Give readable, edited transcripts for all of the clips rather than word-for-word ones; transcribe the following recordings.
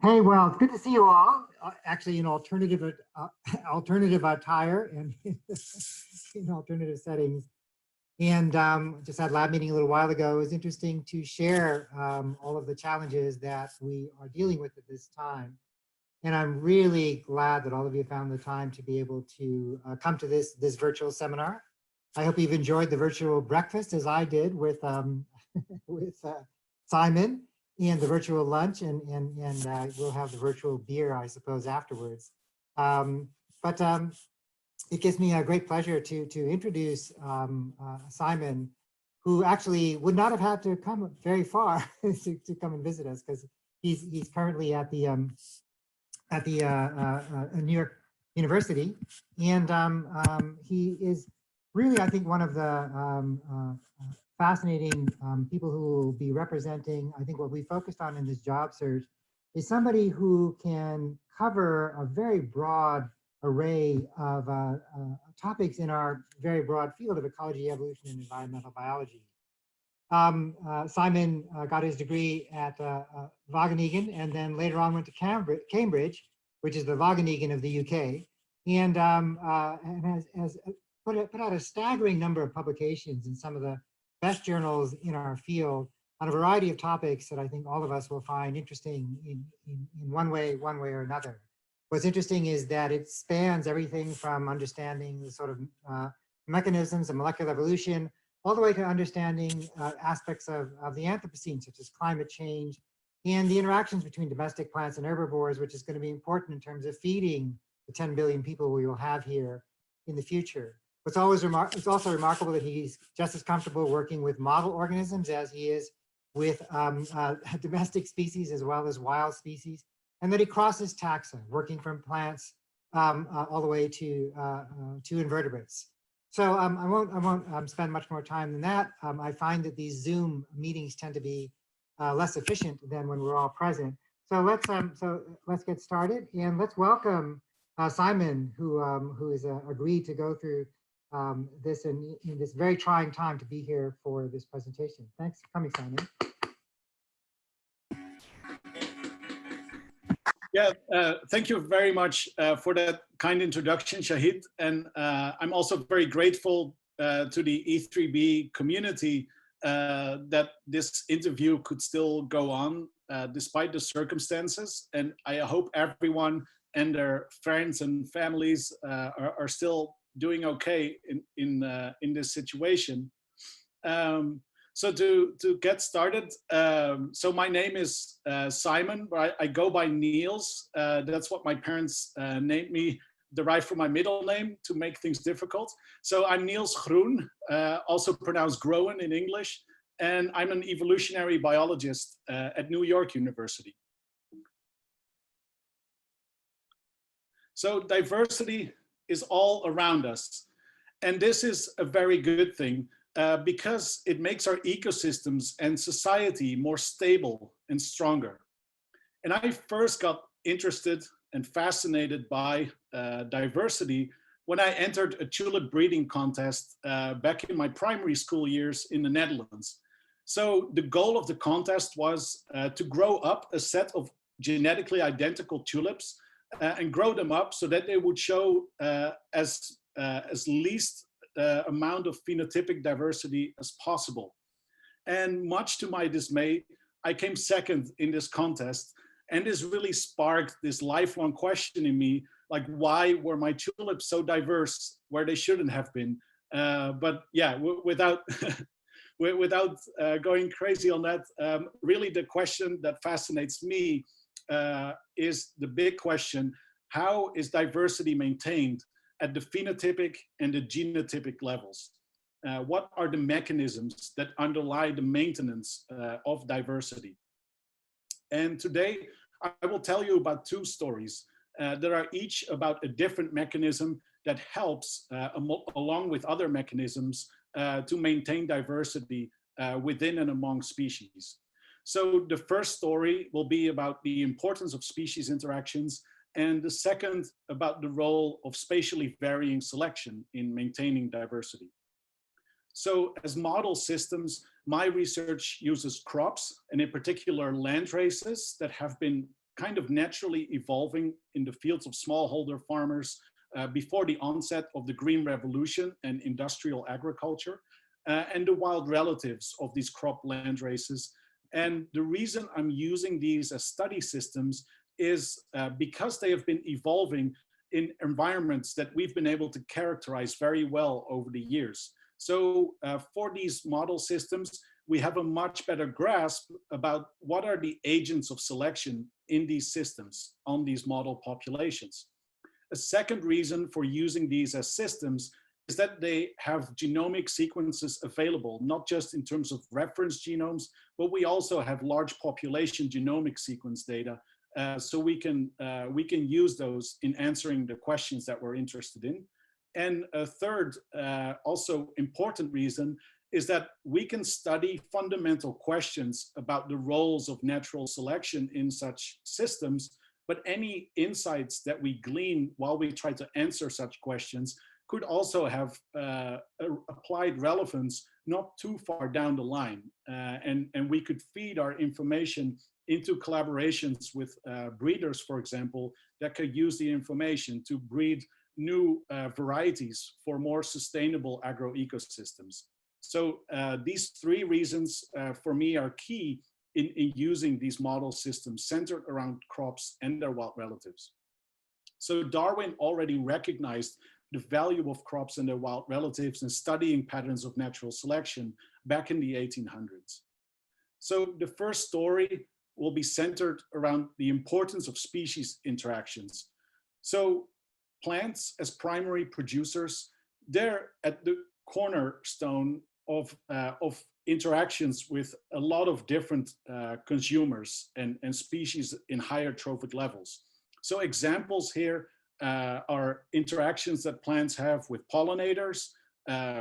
Hey, well, it's good to see you all. Actually, in alternative attire and in alternative settings. And just had a lab meeting a little while ago. It was interesting to share all of the challenges that we are dealing with at this time. And I'm really glad that all of you found the time to be able to come to this virtual seminar. I hope you've enjoyed the virtual breakfast as I did with with Simon, and the virtual lunch, and we'll have the virtual beer, I suppose, afterwards. But it gives me a great pleasure to introduce Simon, who actually would not have had to come very far to come and visit us, because he's currently at the New York University, and he is really, I think, one of the fascinating people who will be representing, I think, what we focused on in this job search is somebody who can cover a very broad array of topics in our very broad field of ecology, evolution, and environmental biology. Simon got his degree at Wageningen, and then later on went to Cambridge, which is the Wageningen of the UK, and has put out a staggering number of publications in some of the best journals in our field on a variety of topics that I think all of us will find interesting in one way or another. What's interesting is that it spans everything from understanding the sort of mechanisms of molecular evolution, all the way to understanding aspects of the Anthropocene, such as climate change, and the interactions between domestic plants and herbivores, which is going to be important in terms of feeding the 10 billion people we will have here in the future. It's also remarkable that he's just as comfortable working with model organisms as he is with domestic species as well as wild species, and that he crosses taxa, working from plants all the way to invertebrates. So I won't spend much more time than that. I find that these Zoom meetings tend to be less efficient than when we're all present. So let's get started, and let's welcome Simon, who has agreed to go through this in this very trying time to be here for this presentation. Thanks for coming, Simon. Yeah, thank you very much for that kind introduction, Shahid. And I'm also very grateful to the E3B community that this interview could still go on despite the circumstances. And I hope everyone and their friends and families are still doing okay in this situation. So to get started, so my name is Simon, but I go by Niels. That's what my parents named me, derived from my middle name to make things difficult. So I'm Niels Groen, also pronounced Groen in English, and I'm an evolutionary biologist at New York University. So diversity is all around us, and this is a very good thing. Because it makes our ecosystems and society more stable and stronger. And I first got interested and fascinated by diversity when I entered a tulip breeding contest back in my primary school years in the Netherlands. So the goal of the contest was to grow up a set of genetically identical tulips and grow them up so that they would show as least amount of phenotypic diversity as possible. And much to my dismay, I came second in this contest. And this really sparked this lifelong question in me, like, why were my tulips so diverse where they shouldn't have been? But yeah, without going crazy on that, really the question that fascinates me is the big question: how is diversity maintained at the phenotypic and the genotypic levels? What are the mechanisms that underlie the maintenance of diversity? And today I will tell you about two stories that are each about a different mechanism that helps, along with other mechanisms, to maintain diversity within and among species. So the first story will be about the importance of species interactions, and the second about the role of spatially varying selection in maintaining diversity. So as model systems, my research uses crops, and in particular land races that have been kind of naturally evolving in the fields of smallholder farmers before the onset of the Green Revolution and industrial agriculture, and the wild relatives of these crop land races. And the reason I'm using these as study systems is because they have been evolving in environments that we've been able to characterize very well over the years. So for these model systems, we have a much better grasp about what are the agents of selection in these systems on these model populations. A second reason for using these as systems is that they have genomic sequences available, not just in terms of reference genomes, but we also have large population genomic sequence data. So we can use those in answering the questions that we're interested in. And a third, also important reason is that we can study fundamental questions about the roles of natural selection in such systems, but any insights that we glean while we try to answer such questions could also have applied relevance not too far down the line. And we could feed our information into collaborations with breeders, for example, that could use the information to breed new varieties for more sustainable agroecosystems. So these three reasons for me are key in using these model systems centered around crops and their wild relatives. So Darwin already recognized the value of crops and their wild relatives in studying patterns of natural selection back in the 1800s. So the first story will be centered around the importance of species interactions. So plants as primary producers, they're at the cornerstone of interactions with a lot of different consumers and species in higher trophic levels. So examples here are interactions that plants have with pollinators,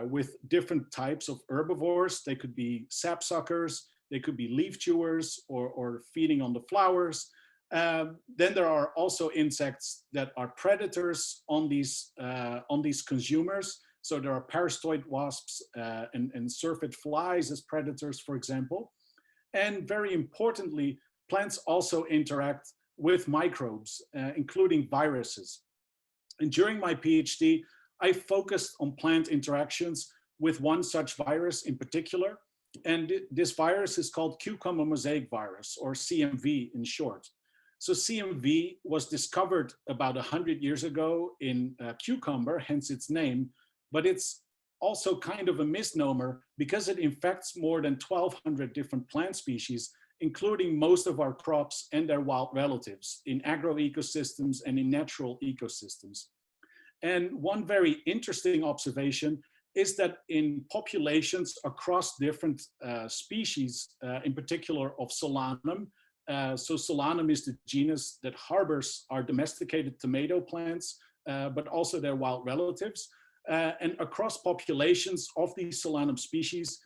with different types of herbivores. They could be sapsuckers, they could be leaf chewers, or feeding on the flowers. Then there are also insects that are predators on these consumers. So there are parasitoid wasps and syrphid flies as predators, for example. And very importantly, plants also interact with microbes, including viruses. And during my PhD, I focused on plant interactions with one such virus in particular. And this virus is called cucumber mosaic virus, or CMV in short. So CMV was discovered about 100 years ago in cucumber, hence its name, but it's also kind of a misnomer because it infects more than 1,200 different plant species, including most of our crops and their wild relatives in agroecosystems and in natural ecosystems. And one very interesting observation is that in populations across different species, in particular of Solanum, so Solanum is the genus that harbors our domesticated tomato plants, but also their wild relatives. And across populations of these Solanum species,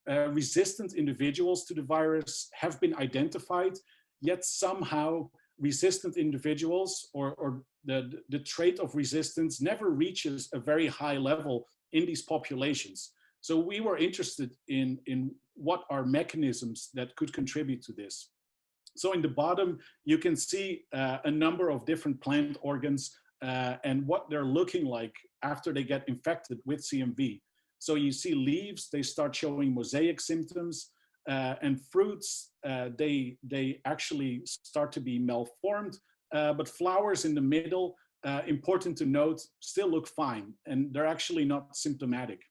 resistant individuals to the virus have been identified, yet somehow resistant individuals or the trait of resistance never reaches a very high level in these populations. So we were interested in what are mechanisms that could contribute to this. So in the bottom, you can see a number of different plant organs and what they're looking like after they get infected with CMV. So you see leaves, they start showing mosaic symptoms, and fruits, they actually start to be malformed, but flowers in the middle, important to note, still look fine, and they're actually not symptomatic.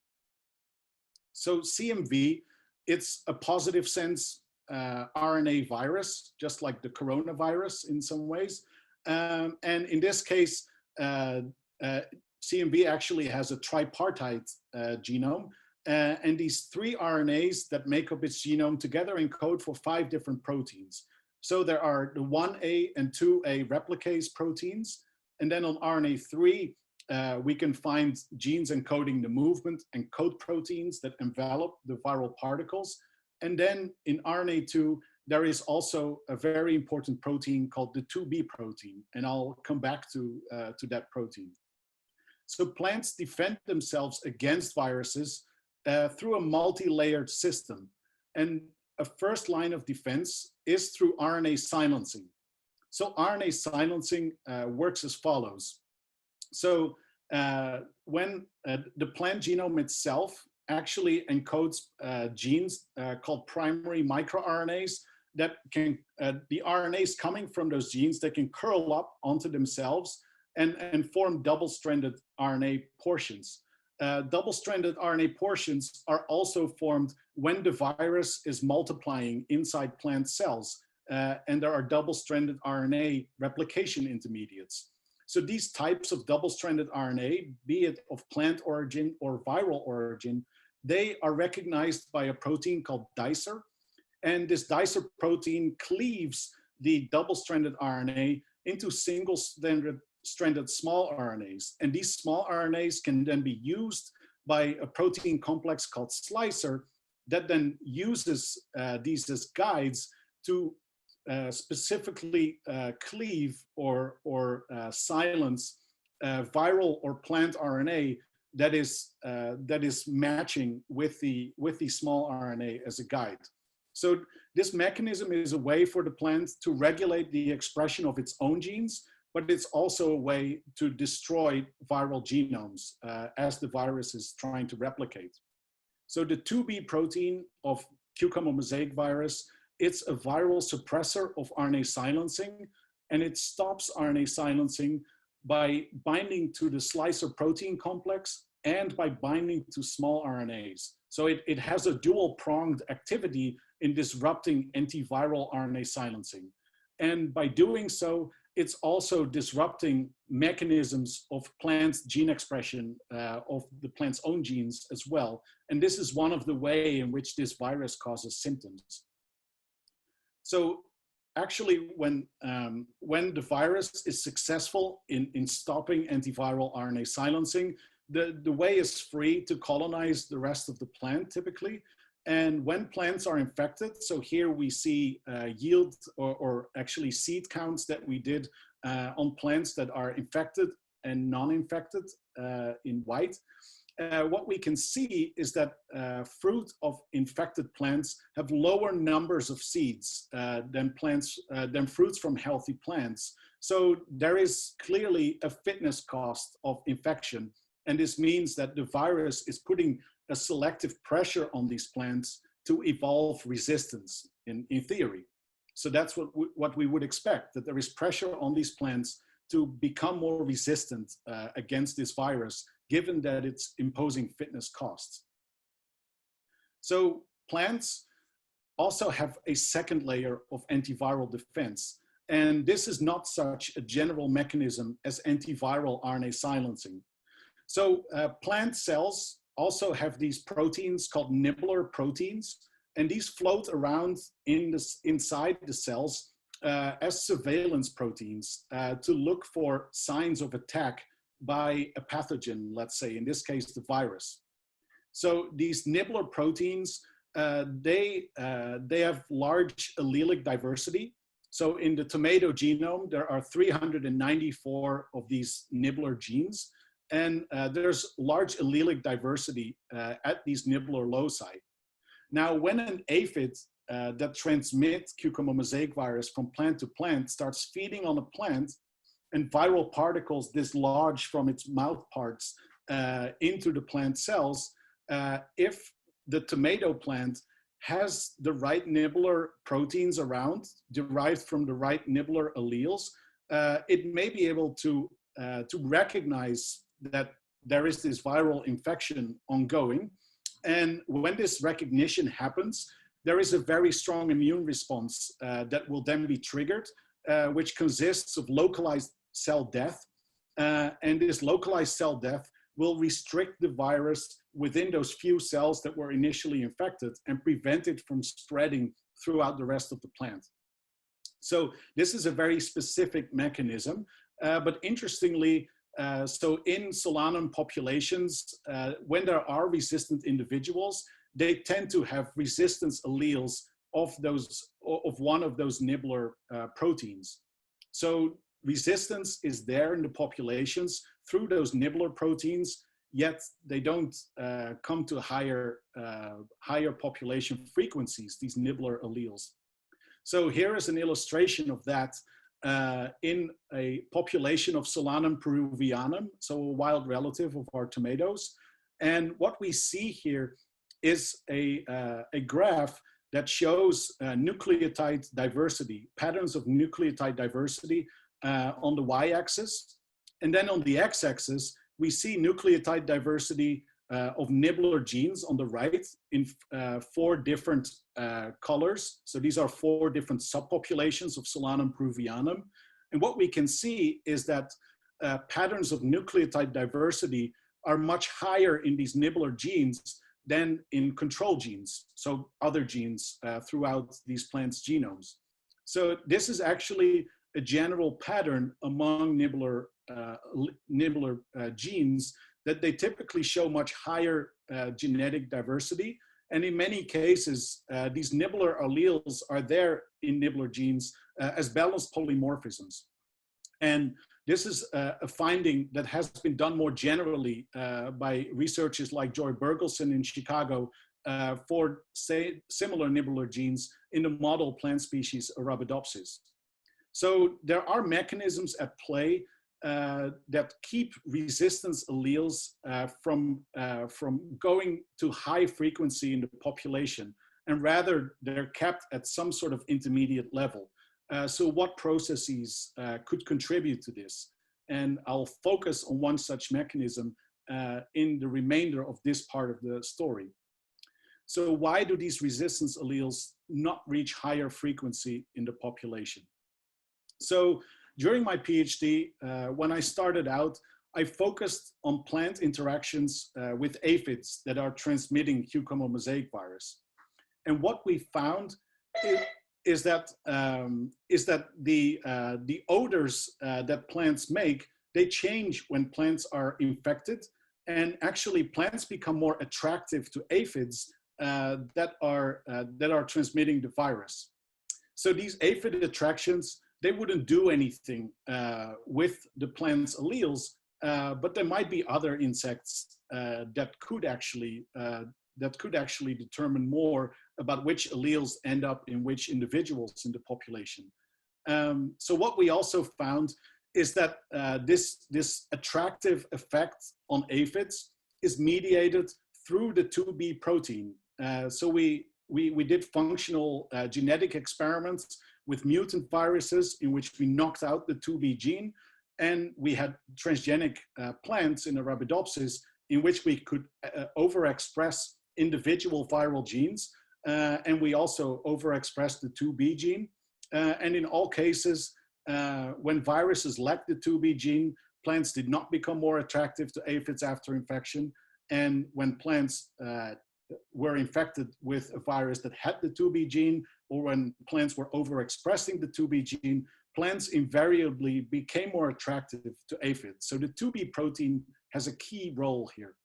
So CMV, it's a positive sense RNA virus, just like the coronavirus in some ways. And in this case, CMV actually has a tripartite genome. And these three RNAs that make up its genome together encode for 5 different proteins. So there are the 1A and 2A replicase proteins. And then on RNA 3, we can find genes encoding the movement and coat proteins that envelop the viral particles. And then in RNA 2, there is also a very important protein called the 2B protein. And I'll come back to that protein. So plants defend themselves against viruses through a multi-layered system. And a first line of defense is through RNA silencing. So RNA silencing works as follows. So when the plant genome itself actually encodes genes called primary microRNAs that can, the RNAs coming from those genes that can curl up onto themselves and form double-stranded RNA portions. Double-stranded RNA portions are also formed when the virus is multiplying inside plant cells, and there are double-stranded RNA replication intermediates. So these types of double-stranded RNA, be it of plant origin or viral origin, they are recognized by a protein called dicer. And this dicer protein cleaves the double-stranded RNA into single-stranded small RNAs. And these small RNAs can then be used by a protein complex called slicer that then uses these as guides to specifically cleave or silence viral or plant RNA that is matching with the small RNA as a guide. So this mechanism is a way for the plant to regulate the expression of its own genes, but it's also a way to destroy viral genomes as the virus is trying to replicate. So the 2B protein of cucumber mosaic virus, it's a viral suppressor of RNA silencing, and it stops RNA silencing by binding to the slicer protein complex and by binding to small RNAs. So it has a dual-pronged activity in disrupting antiviral RNA silencing. And by doing so, it's also disrupting mechanisms of plant gene expression of the plant's own genes as well. And this is one of the ways in which this virus causes symptoms. So actually, when the virus is successful in stopping antiviral RNA silencing, the way is free to colonize the rest of the plant typically. And when plants are infected, so here we see yield or actually seed counts that we did on plants that are infected and non-infected in white. What we can see is that fruit of infected plants have lower numbers of seeds than fruits from healthy plants. So there is clearly a fitness cost of infection. And this means that the virus is putting a selective pressure on these plants to evolve resistance in theory. So that's what we would expect, that there is pressure on these plants to become more resistant against this virus, given that it's imposing fitness costs. So plants also have a second layer of antiviral defense. And this is not such a general mechanism as antiviral RNA silencing. So plant cells also have these proteins called nibbler proteins, and these float around inside the cells as surveillance proteins to look for signs of attack by a pathogen, let's say, in this case, the virus. So these nibbler proteins, they have large allelic diversity. So in the tomato genome, there are 394 of these nibbler genes. And there's large allelic diversity at these nibbler loci. Now, when an aphid that transmits cucumber mosaic virus from plant to plant starts feeding on a plant, and viral particles dislodge from its mouth parts into the plant cells, if the tomato plant has the right nibbler proteins around, derived from the right nibbler alleles, it may be able to recognize that there is this viral infection ongoing. And when this recognition happens, there is a very strong immune response that will then be triggered, which consists of localized cell death. And this localized cell death will restrict the virus within those few cells that were initially infected and prevent it from spreading throughout the rest of the plant. So this is a very specific mechanism, but interestingly, so in Solanum populations, when there are resistant individuals, they tend to have resistance alleles of one of those nibbler proteins. So resistance is there in the populations through those nibbler proteins, yet they don't come to higher population frequencies, these nibbler alleles. So here is an illustration of that in a population of Solanum peruvianum, so a wild relative of our tomatoes. And what we see here is a graph that shows nucleotide diversity, patterns of nucleotide diversity on the y-axis. And then on the x-axis, we see nucleotide diversity of nibbler genes on the right in 4 different colors. So these are 4 different subpopulations of Solanum peruvianum. And what we can see is that patterns of nucleotide diversity are much higher in these nibbler genes than in control genes, so other genes throughout these plants' genomes. So this is actually a general pattern among nibbler genes, that they typically show much higher genetic diversity. And in many cases, these nibbler alleles are there in nibbler genes as balanced polymorphisms. And this is a finding that has been done more generally by researchers like Joy Bergelson in Chicago for, say, similar nibbler genes in the model plant species Arabidopsis. So there are mechanisms at play that keep resistance alleles from going to high frequency in the population, and rather they're kept at some sort of intermediate level. So what processes could contribute to this? And I'll focus on one such mechanism in the remainder of this part of the story. So why do these resistance alleles not reach higher frequency in the population? So during my PhD, when I started out, I focused on plant interactions with aphids that are transmitting cucumber mosaic virus. And what we found is that the odors that plants make, they change when plants are infected, and actually plants become more attractive to aphids that are transmitting the virus. So these aphid attractions, they wouldn't do anything with the plant's alleles, but there might be other insects that could actually determine more about which alleles end up in which individuals in the population. So what we also found is that this attractive effect on aphids is mediated through the 2B protein. So we did functional genetic experiments with mutant viruses in which we knocked out the 2B gene, and we had transgenic plants in Arabidopsis in which we could overexpress individual viral genes, and we also overexpressed the 2B gene. And in all cases, when viruses lacked the 2B gene, plants did not become more attractive to aphids after infection. And when plants were infected with a virus that had the 2B gene, or when plants were overexpressing the 2B gene, plants invariably became more attractive to aphids. So the 2B protein has a key role here.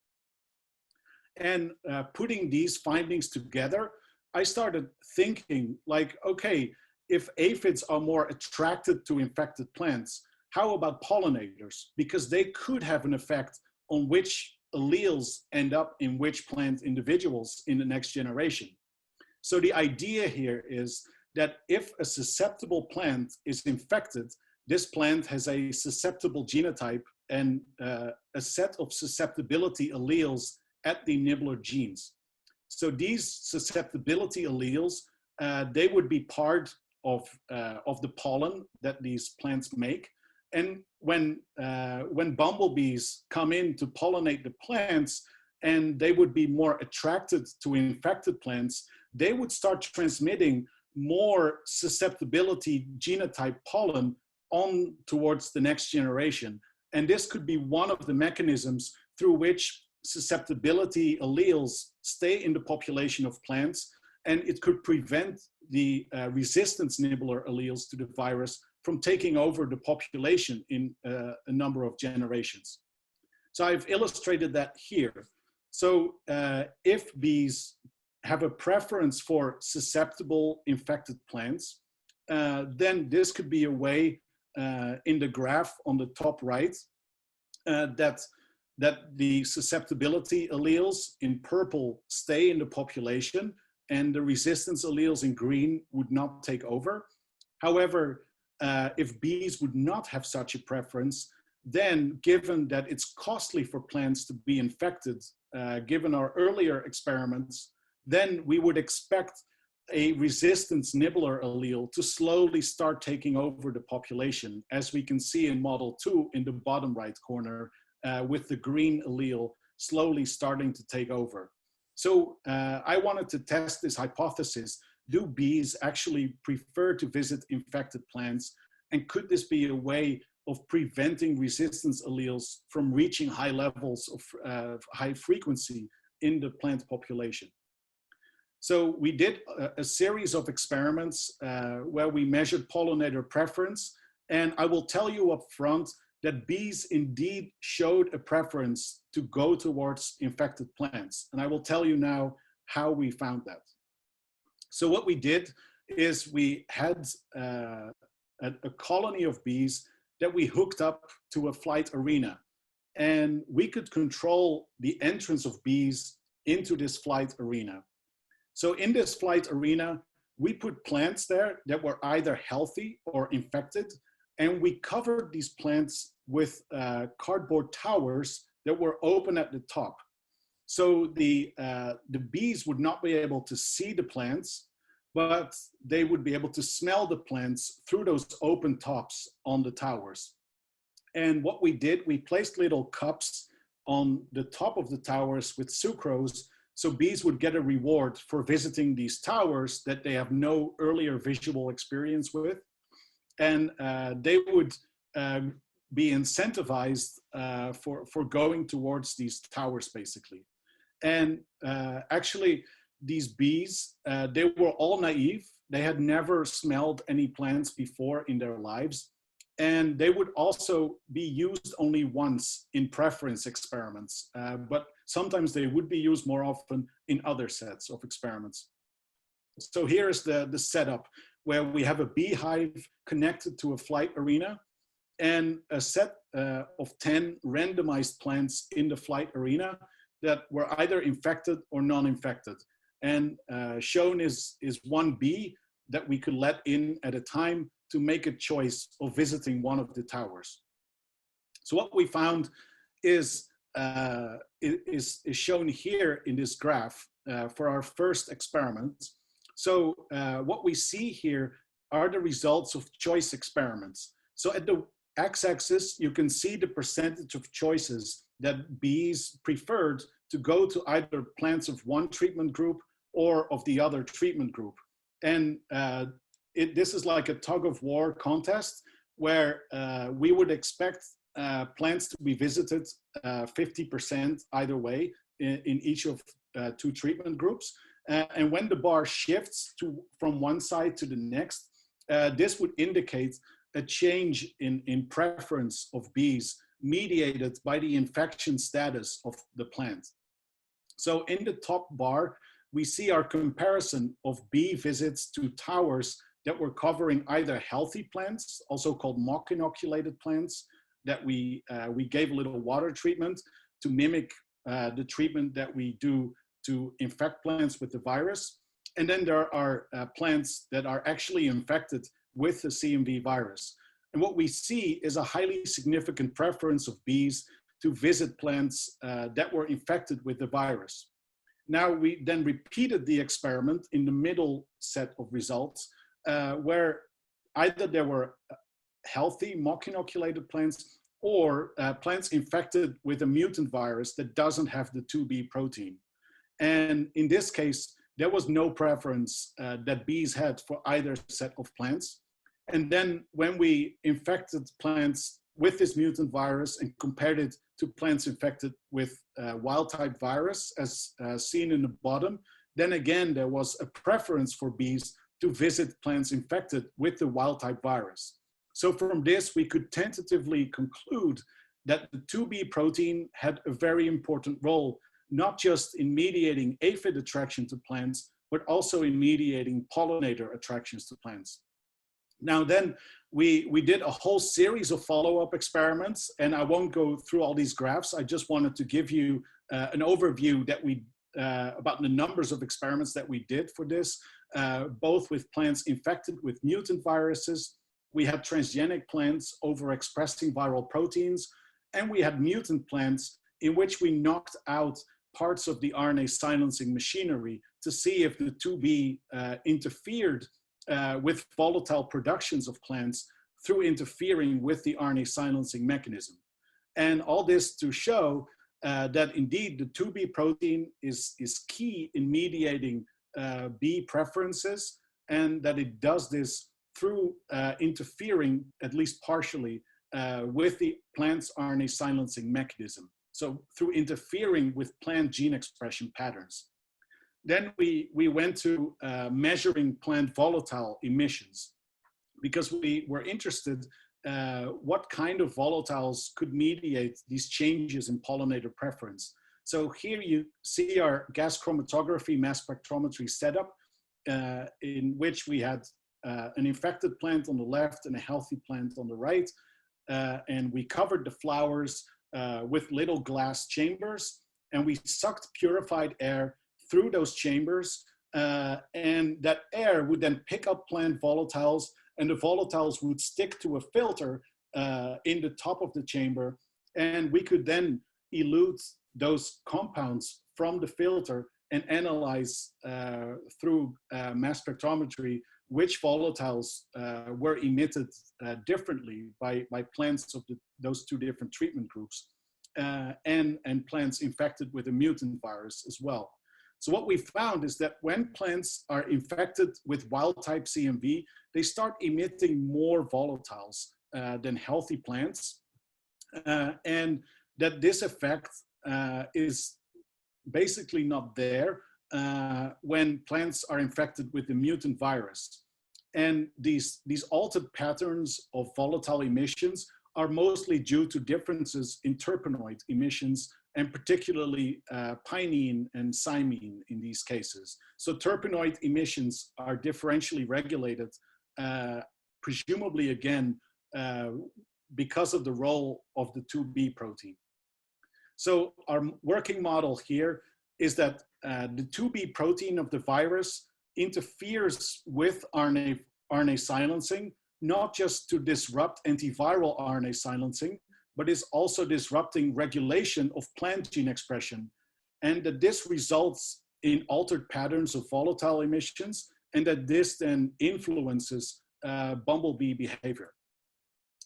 And putting these findings together, I started thinking like, okay, if aphids are more attracted to infected plants, how about pollinators? Because they could have an effect on which alleles end up in which plant individuals in the next generation. So the idea here is that if a susceptible plant is infected, this plant has a susceptible genotype and a set of susceptibility alleles at the nibbler genes. So these susceptibility alleles, they would be part of the pollen that these plants make. And when bumblebees come in to pollinate the plants, and they would be more attracted to infected plants, they would start transmitting more susceptibility genotype pollen on towards the next generation. And this could be one of the mechanisms through which susceptibility alleles stay in the population of plants, and it could prevent the resistance nibbler alleles to the virus from taking over the population in a number of generations. So I've illustrated that here. So if bees have a preference for susceptible infected plants, then this could be a way in the graph on the top right that the susceptibility alleles in purple stay in the population and the resistance alleles in green would not take over. However, if bees would not have such a preference, then given that it's costly for plants to be infected, given our earlier experiments, then we would expect a resistance nibbler allele to slowly start taking over the population, as we can see in model 2 in the bottom right corner, with the green allele slowly starting to take over. So I wanted to test this hypothesis. Do bees actually prefer to visit infected plants? And could this be a way of preventing resistance alleles from reaching high levels of high frequency in the plant population? So we did a series of experiments where we measured pollinator preference. And I will tell you up front that bees indeed showed a preference to go towards infected plants. And I will tell you now how we found that. So what we did is we had a colony of bees that we hooked up to a flight arena. And we could control the entrance of bees into this flight arena. So in this flight arena, we put plants there that were either healthy or infected, and we covered these plants with cardboard towers that were open at the top. So the bees would not be able to see the plants, but they would be able to smell the plants through those open tops on the towers. And what we did, we placed little cups on the top of the towers with sucrose, so bees would get a reward for visiting these towers that they have no earlier visual experience with. And they would be incentivized for going towards these towers, basically. And actually, these bees, they were all naive. They had never smelled any plants before in their lives. And they would also be used only once in preference experiments, but sometimes they would be used more often in other sets of experiments. So here's the setup where we have a beehive connected to a flight arena and a set of 10 randomized plants in the flight arena that were either infected or non-infected. And shown is one bee that we could let in at a time to make a choice of visiting one of the towers. So what we found is shown here in this graph for our first experiment. So what we see here are the results of choice experiments. So at the x-axis, you can see the percentage of choices that bees preferred to go to either plants of one treatment group or of the other treatment group. And this is like a tug of war contest where we would expect plants to be visited 50% either way in each of two treatment groups. And when the bar shifts from one side to the next, this would indicate a change in preference of bees mediated by the infection status of the plant. So in the top bar, we see our comparison of bee visits to towers that were covering either healthy plants, also called mock inoculated plants, that we gave a little water treatment to mimic the treatment that we do to infect plants with the virus. And then there are plants that are actually infected with the CMV virus. And what we see is a highly significant preference of bees to visit plants that were infected with the virus. Now we then repeated the experiment in the middle set of results where either there were healthy mock inoculated plants or plants infected with a mutant virus that doesn't have the 2B protein. And in this case, there was no preference that bees had for either set of plants. And then when we infected plants with this mutant virus and compared it to plants infected with wild type virus, as seen in the bottom, then again, there was a preference for bees to visit plants infected with the wild type virus. So from this, we could tentatively conclude that the 2B protein had a very important role, not just in mediating aphid attraction to plants, but also in mediating pollinator attractions to plants. Now then, we did a whole series of follow-up experiments, and I won't go through all these graphs. I just wanted to give you an overview that about the numbers of experiments that we did for this, both with plants infected with mutant viruses we had transgenic plants overexpressing viral proteins, and we had mutant plants in which we knocked out parts of the RNA silencing machinery to see if the 2B interfered with volatile productions of plants through interfering with the RNA silencing mechanism. And all this to show that indeed the 2B protein is key in mediating B preferences, and that it does this through interfering, at least partially, with the plant's RNA silencing mechanism. So through interfering with plant gene expression patterns. Then we went to measuring plant volatile emissions, because we were interested what kind of volatiles could mediate these changes in pollinator preference. So here you see our gas chromatography mass spectrometry setup, in which we had an infected plant on the left and a healthy plant on the right. And we covered the flowers with little glass chambers, and we sucked purified air through those chambers. And that air would then pick up plant volatiles, and the volatiles would stick to a filter in the top of the chamber. And we could then elute those compounds from the filter and analyze through mass spectrometry which volatiles were emitted differently by plants of those two different treatment groups, and plants infected with a mutant virus as well. So what we found is that when plants are infected with wild type CMV, they start emitting more volatiles than healthy plants, and that this effect is basically not there when plants are infected with the mutant virus. And these altered patterns of volatile emissions are mostly due to differences in terpenoid emissions, and particularly pinene and cymene in these cases. So terpenoid emissions are differentially regulated, presumably again, because of the role of the 2B protein. So our working model here is that the 2B protein of the virus interferes with RNA silencing, not just to disrupt antiviral RNA silencing, but is also disrupting regulation of plant gene expression. And that this results in altered patterns of volatile emissions, and that this then influences bumblebee behavior.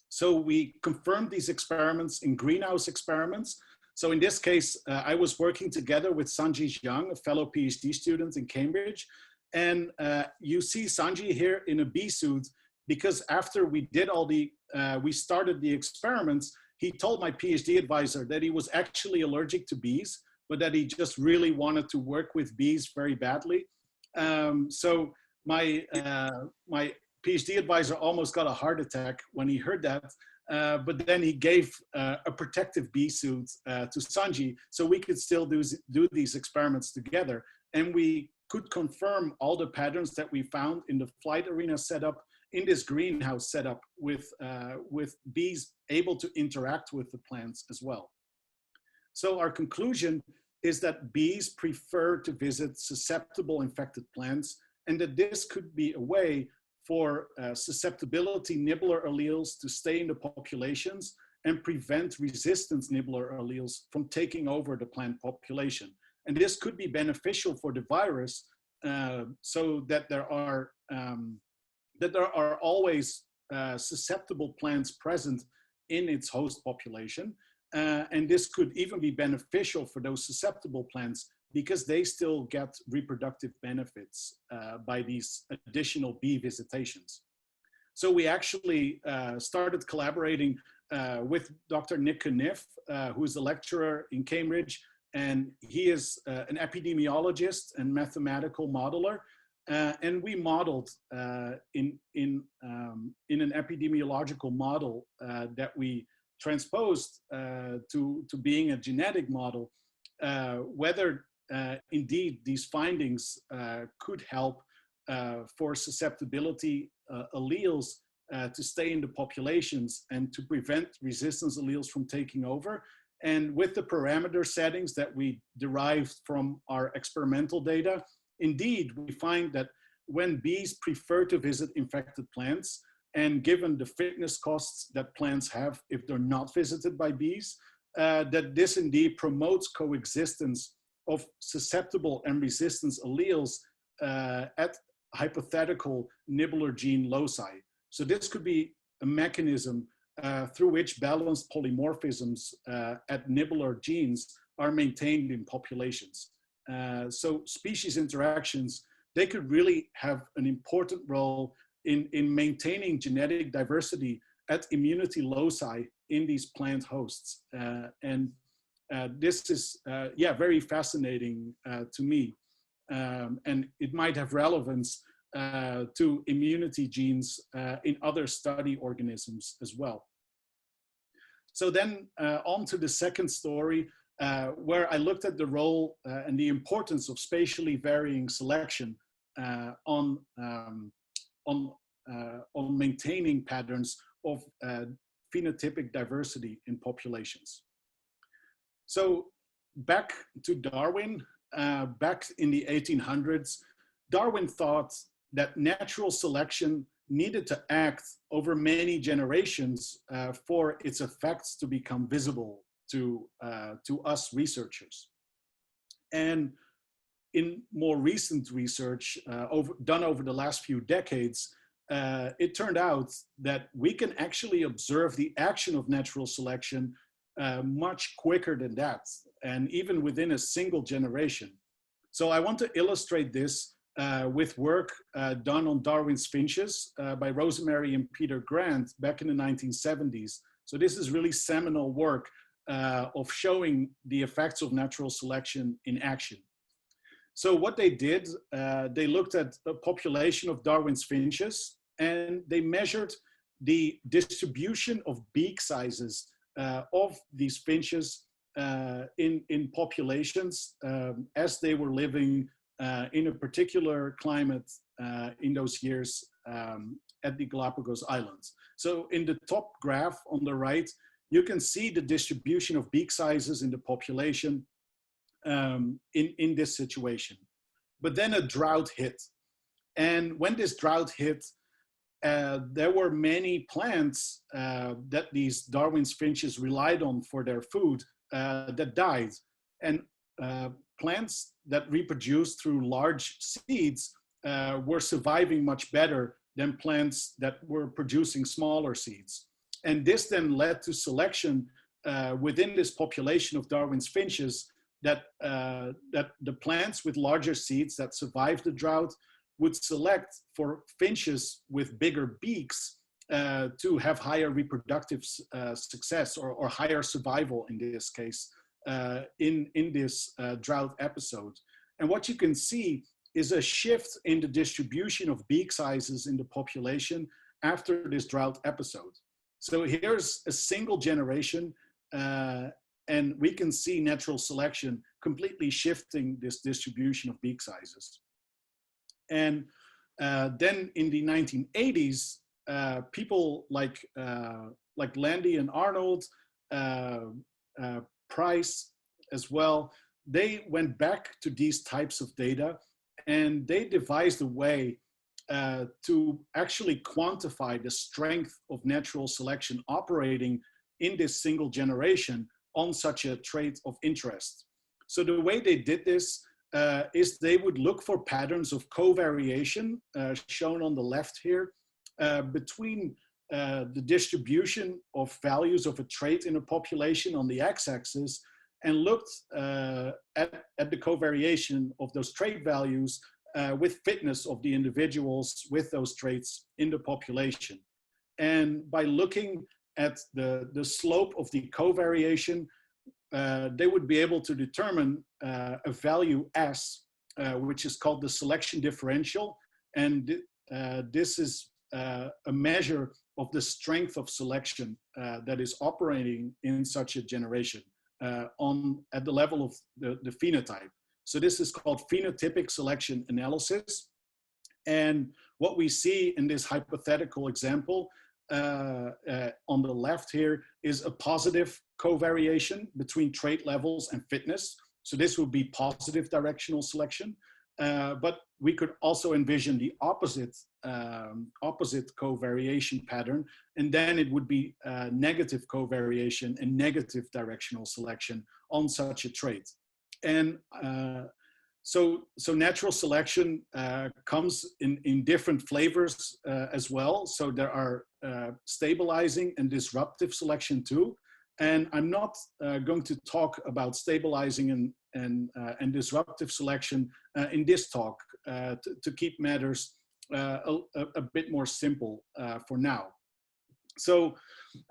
So we confirmed these experiments in greenhouse experiments. So in this case, I was working together with Sanji Jiang, a fellow PhD student in Cambridge. And you see Sanji here in a bee suit, because after we did all we started the experiments, he told my PhD advisor that he was actually allergic to bees, but that he just really wanted to work with bees very badly. So my PhD advisor almost got a heart attack when he heard that. But then he gave a protective bee suit to Sanji, so we could still do these experiments together. And we could confirm all the patterns that we found in the flight arena setup, in this greenhouse setup, with bees able to interact with the plants as well. So our conclusion is that bees prefer to visit susceptible infected plants, and that this could be a way for susceptibility nibbler alleles to stay in the populations and prevent resistance nibbler alleles from taking over the plant population. And this could be beneficial for the virus, so that there are always susceptible plants present in its host population. And this could even be beneficial for those susceptible plants, because they still get reproductive benefits by these additional bee visitations. So we actually started collaborating with Dr. Nick Kniff, who is a lecturer in Cambridge, and he is an epidemiologist and mathematical modeler. And we modeled in an epidemiological model that we transposed to being a genetic model, whether indeed these findings could help for susceptibility alleles to stay in the populations and to prevent resistance alleles from taking over. And with the parameter settings that we derived from our experimental data, indeed, we find that when bees prefer to visit infected plants, and given the fitness costs that plants have if they're not visited by bees, that this indeed promotes coexistence of susceptible and resistance alleles at hypothetical nibbler gene loci. So this could be a mechanism through which balanced polymorphisms at nibbler genes are maintained in populations. So species interactions, they could really have an important role in maintaining genetic diversity at immunity loci in these plant hosts. This is, yeah, very fascinating to me. And it might have relevance to immunity genes in other study organisms as well. So then on to the second story, where I looked at the role and the importance of spatially varying selection on maintaining patterns of phenotypic diversity in populations. So back to Darwin, back in the 1800s, Darwin thought that natural selection needed to act over many generations for its effects to become visible to us researchers. And in more recent research done over the last few decades, it turned out that we can actually observe the action of natural selection much quicker than that, and even within a single generation. So I want to illustrate this with work done on Darwin's finches by Rosemary and Peter Grant back in the 1970s. So this is really seminal work of showing the effects of natural selection in action. So what they did, they looked at a population of Darwin's finches, and they measured the distribution of beak sizes of these finches in populations as they were living in a particular climate in those years at the Galapagos Islands. So in the top graph on the right, you can see the distribution of beak sizes in the population in this situation. But then a drought hit. And when this drought hit, there were many plants that these Darwin's finches relied on for their food that died. And plants that reproduced through large seeds were surviving much better than plants that were producing smaller seeds. And this then led to selection within this population of Darwin's finches that the plants with larger seeds that survived the drought would select for finches with bigger beaks to have higher reproductive success or higher survival in this case in this drought episode. And what you can see is a shift in the distribution of beak sizes in the population after this drought episode. So here's a single generation and we can see natural selection completely shifting this distribution of beak sizes. And then in the 1980s, people like Landy and Arnold, Price as well, they went back to these types of data and they devised a way to actually quantify the strength of natural selection operating in this single generation on such a trait of interest. So the way they did this is they would look for patterns of covariation, shown on the left here, between the distribution of values of a trait in a population on the x-axis, and looked at the covariation of those trait values with fitness of the individuals with those traits in the population. And by looking at the slope of the covariation, they would be able to determine a value S, which is called the selection differential. And this is a measure of the strength of selection that is operating in such a generation at the level of the phenotype. So this is called phenotypic selection analysis. And what we see in this hypothetical example on the left here is a positive covariation between trait levels and fitness. So this would be positive directional selection. But we could also envision the opposite opposite covariation pattern, and then it would be negative covariation and negative directional selection on such a trait. And so natural selection comes in different flavors as well. So there are stabilizing and disruptive selection too. And I'm not going to talk about stabilizing and disruptive selection in this talk to keep matters a bit more simple for now. So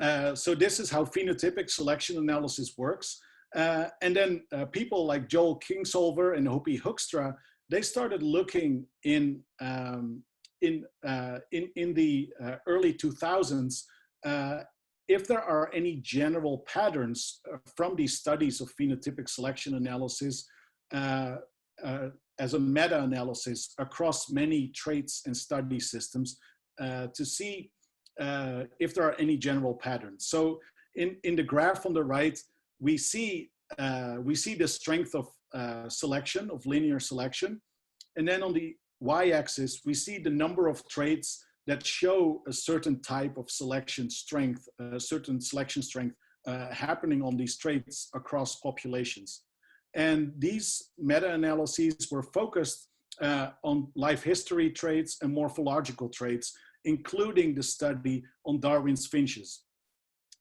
this is how phenotypic selection analysis works. And then people like Joel Kingsolver and Hopi Hoekstra, they started looking in the early 2000s if there are any general patterns from these studies of phenotypic selection analysis as a meta-analysis across many traits and study systems to see if there are any general patterns. So in the graph on the right, we see the strength of selection, of linear selection. And then on the y-axis, we see the number of traits that show a certain type of selection strength, happening on these traits across populations. And these meta-analyses were focused on life history traits and morphological traits, including the study on Darwin's finches.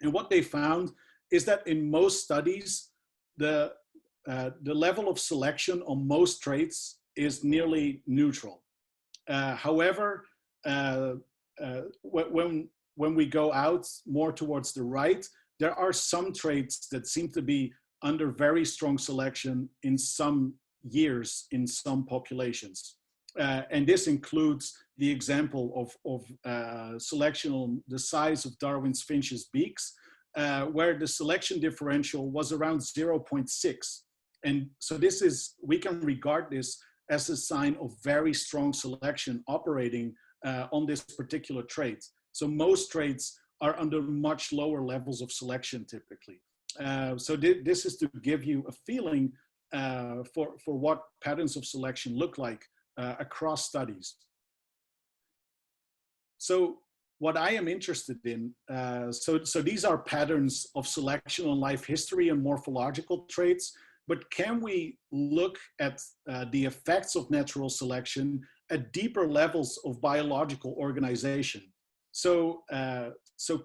And what they found is that in most studies, the level of selection on most traits is nearly neutral. However, when we go out more towards the right, there are some traits that seem to be under very strong selection in some years in some populations. And this includes the example of selection on the size of Darwin's finches' beaks, where the selection differential was around 0.6. And so we can regard this as a sign of very strong selection operating on this particular trait. So most traits are under much lower levels of selection typically. So this is to give you a feeling for what patterns of selection look like across studies. So what I am interested in, so these are patterns of selection on life history and morphological traits, but can we look at the effects of natural selection at deeper levels of biological organization? So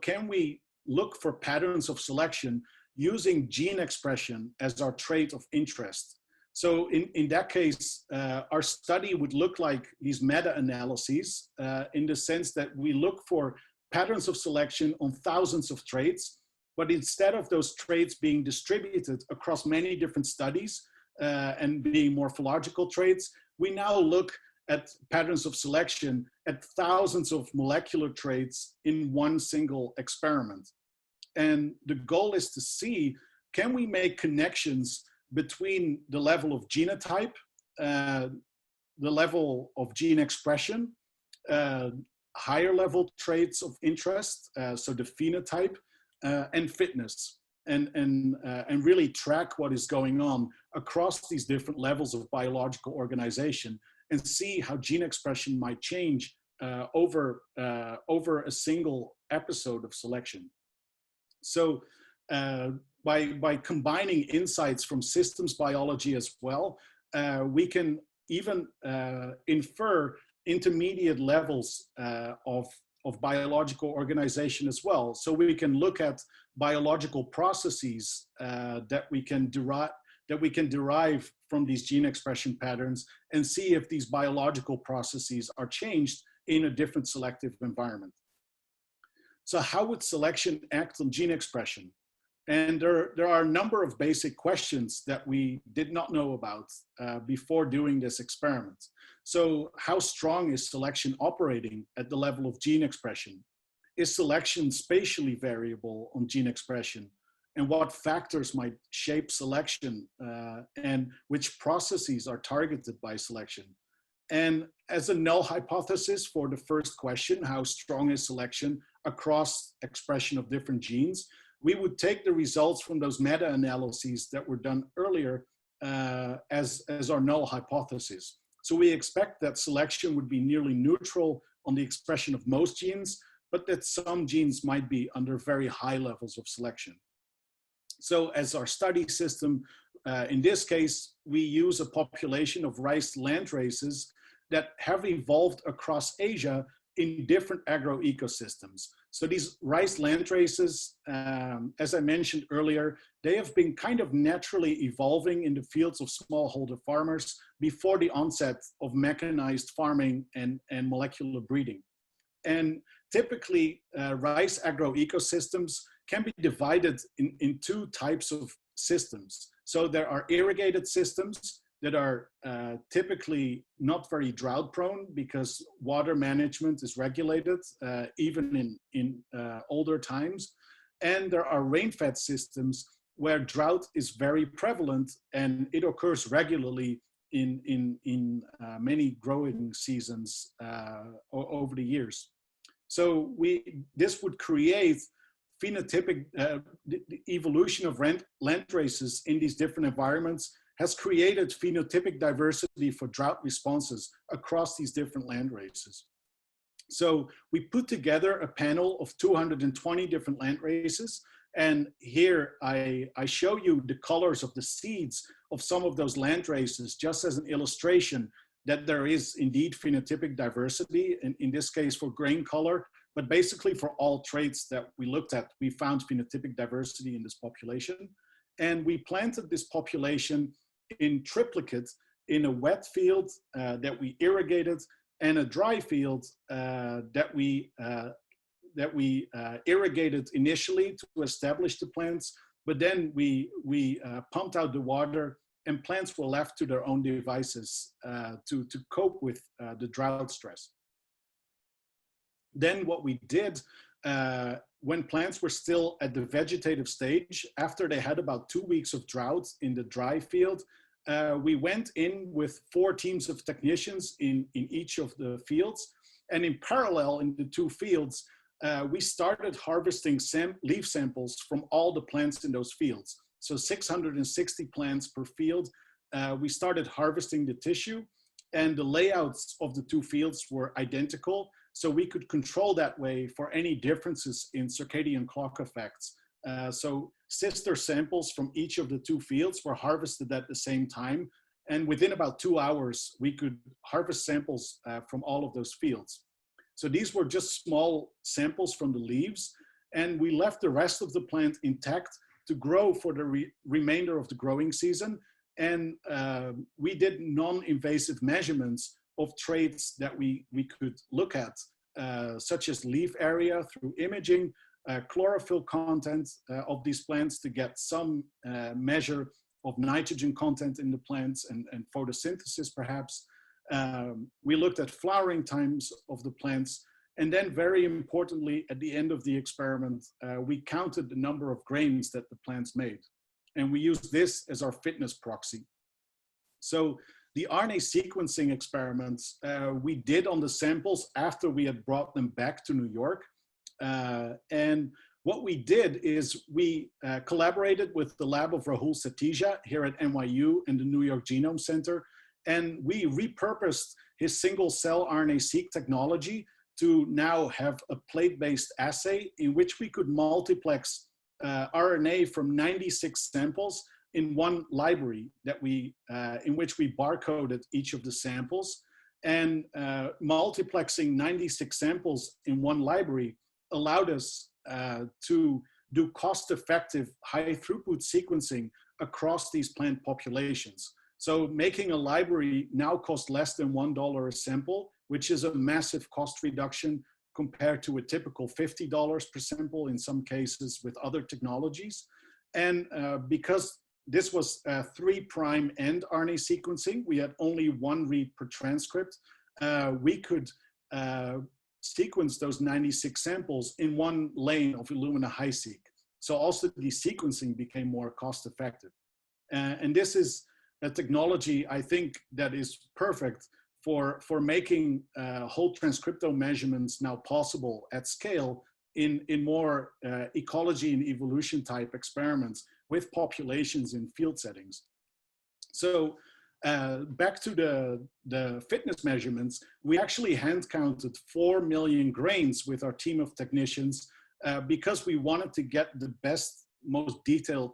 can we look for patterns of selection using gene expression as our trait of interest? So in that case, our study would look like these meta-analyses in the sense that we look for patterns of selection on thousands of traits, but instead of those traits being distributed across many different studies and being morphological traits, we now look at patterns of selection at thousands of molecular traits in one single experiment. And the goal is to see, can we make connections between the level of genotype, the level of gene expression, higher level traits of interest, so the phenotype, and fitness, and really track what is going on across these different levels of biological organization, and see how gene expression might change over a single episode of selection. So by combining insights from systems biology as well, we can even infer intermediate levels of biological organization as well. So we can look at biological processes that we can derive from these gene expression patterns and see if these biological processes are changed in a different selective environment. So how would selection act on gene expression? And there are a number of basic questions that we did not know about before doing this experiment. So how strong is selection operating at the level of gene expression? Is selection spatially variable on gene expression? And what factors might shape selection and which processes are targeted by selection? And as a null hypothesis for the first question, how strong is selection across expression of different genes, we would take the results from those meta-analyses that were done earlier as our null hypothesis. So we expect that selection would be nearly neutral on the expression of most genes, but that some genes might be under very high levels of selection. So as our study system, in this case, we use a population of rice landraces that have evolved across Asia in different agroecosystems. So these rice landraces, as I mentioned earlier, they have been kind of naturally evolving in the fields of smallholder farmers before the onset of mechanized farming and molecular breeding. And typically, rice agroecosystems can be divided in two types of systems. So there are irrigated systems that are typically not very drought prone because water management is regulated even in older times. And there are rain-fed systems where drought is very prevalent and it occurs regularly in many growing seasons over the years. So this would create phenotypic, the evolution of land races in these different environments has created phenotypic diversity for drought responses across these different land races. So we put together a panel of 220 different land races. And here I show you the colors of the seeds of some of those land races, just as an illustration that there is indeed phenotypic diversity, in this case for grain color, but basically for all traits that we looked at, we found phenotypic diversity in this population. And we planted this population in triplicate in a wet field that we irrigated and a dry field that we irrigated initially to establish the plants, but then we pumped out the water and plants were left to their own devices to cope with the drought stress. Then what we did when plants were still at the vegetative stage, after they had about 2 weeks of drought in the dry field, we went in with 4 teams of technicians in each of the fields. And in parallel in the 2 fields, we started harvesting leaf samples from all the plants in those fields. So 660 plants per field. We started harvesting the tissue and the layouts of the 2 fields were identical. So we could control that way for any differences in circadian clock effects. So sister samples from each of the 2 fields were harvested at the same time. And within about 2 hours, we could harvest samples from all of those fields. So these were just small samples from the leaves. And we left the rest of the plant intact to grow for the remainder of the growing season. And we did non-invasive measurements of traits that we could look at, such as leaf area through imaging, chlorophyll content of these plants to get some measure of nitrogen content in the plants and photosynthesis perhaps. We looked at flowering times of the plants. And then very importantly, at the end of the experiment, we counted the number of grains that the plants made. And we used this as our fitness proxy. So the RNA sequencing experiments we did on the samples after we had brought them back to New York. And what we did is we collaborated with the lab of Rahul Satija here at NYU and the New York Genome Center. And we repurposed his single cell RNA-seq technology to now have a plate-based assay in which we could multiplex RNA from 96 samples in one library that in which we barcoded each of the samples. And multiplexing 96 samples in one library allowed us to do cost-effective, high-throughput sequencing across these plant populations. So making a library now costs less than $1 a sample, which is a massive cost reduction compared to a typical $50 per sample in some cases with other technologies. And because this was 3' end RNA sequencing, we had only 1 read per transcript, we could sequence those 96 samples in 1 lane of Illumina HiSeq. So also the sequencing became more cost effective. And this is a technology, I think, that is perfect for making whole transcriptome measurements now possible at scale in more ecology and evolution type experiments with populations in field settings. So back to the fitness measurements, we actually hand counted 4 million grains with our team of technicians because we wanted to get the best, most detailed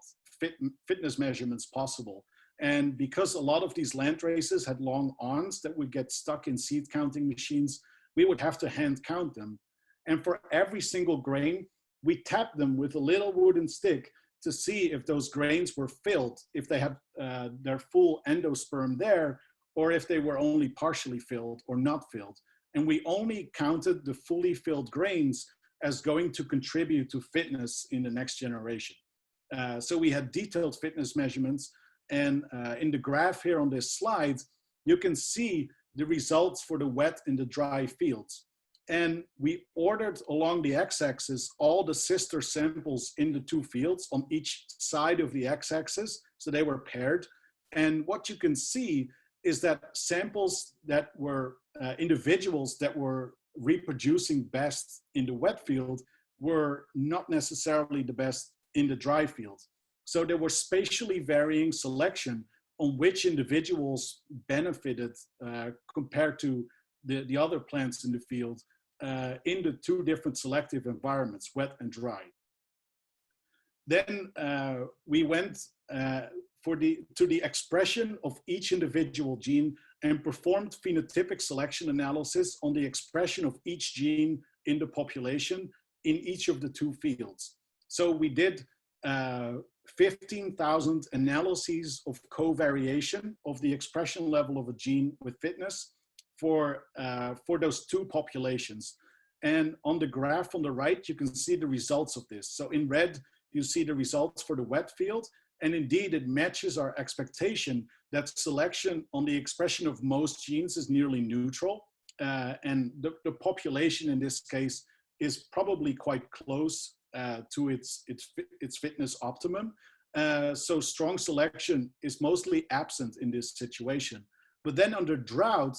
fitness measurements possible. And because a lot of these land races had long arms that would get stuck in seed counting machines, we would have to hand count them. And for every single grain, we tapped them with a little wooden stick to see if those grains were filled, if they had their full endosperm there, or if they were only partially filled or not filled. And we only counted the fully filled grains as going to contribute to fitness in the next generation. So we had detailed fitness measurements. And in the graph here on this slide, you can see the results for the wet and the dry fields. And we ordered along the x-axis all the sister samples in the two fields on each side of the x-axis, so they were paired. And what you can see is that samples that were individuals that were reproducing best in the wet field were not necessarily the best in the dry field. So there was spatially varying selection on which individuals benefited compared to the other plants in the field in the two different selective environments, wet and dry. Then we went to the expression of each individual gene and performed phenotypic selection analysis on the expression of each gene in the population in each of the two fields. So we did 15,000 analyses of covariation of the expression level of a gene with fitness for those two populations. And on the graph on the right, you can see the results of this. So in red, you see the results for the wet field. And indeed, it matches our expectation that selection on the expression of most genes is nearly neutral. And the population in this case is probably quite close to its fitness optimum. So strong selection is mostly absent in this situation. But then under drought,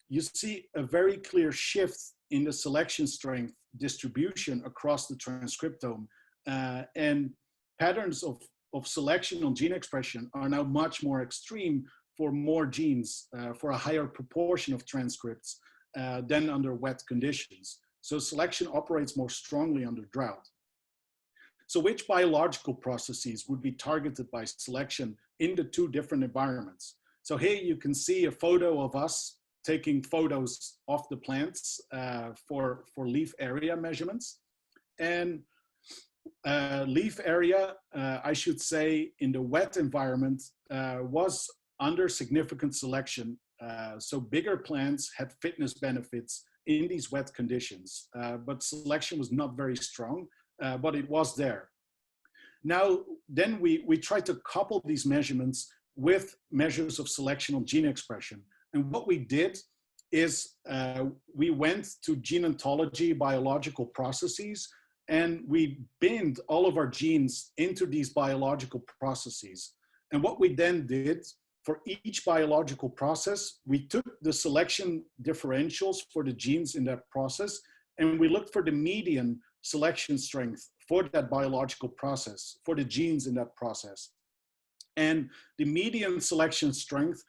you see a very clear shift in the selection strength distribution across the transcriptome. And patterns of selection on gene expression are now much more extreme for more genes, for a higher proportion of transcripts than under wet conditions. So selection operates more strongly under drought. So which biological processes would be targeted by selection in the two different environments? So here you can see a photo of us taking photos of the plants for leaf area measurements. And leaf area, I should say, in the wet environment was under significant selection. So bigger plants had fitness benefits in these wet conditions, but selection was not very strong, but it was there. Now, then we tried to couple these measurements with measures of selection on gene expression. And what we did is we went to gene ontology biological processes, and we binned all of our genes into these biological processes. And what we then did for each biological process, we took the selection differentials for the genes in that process, and we looked for the median selection strength for that biological process, for the genes in that process. And the median selection strength,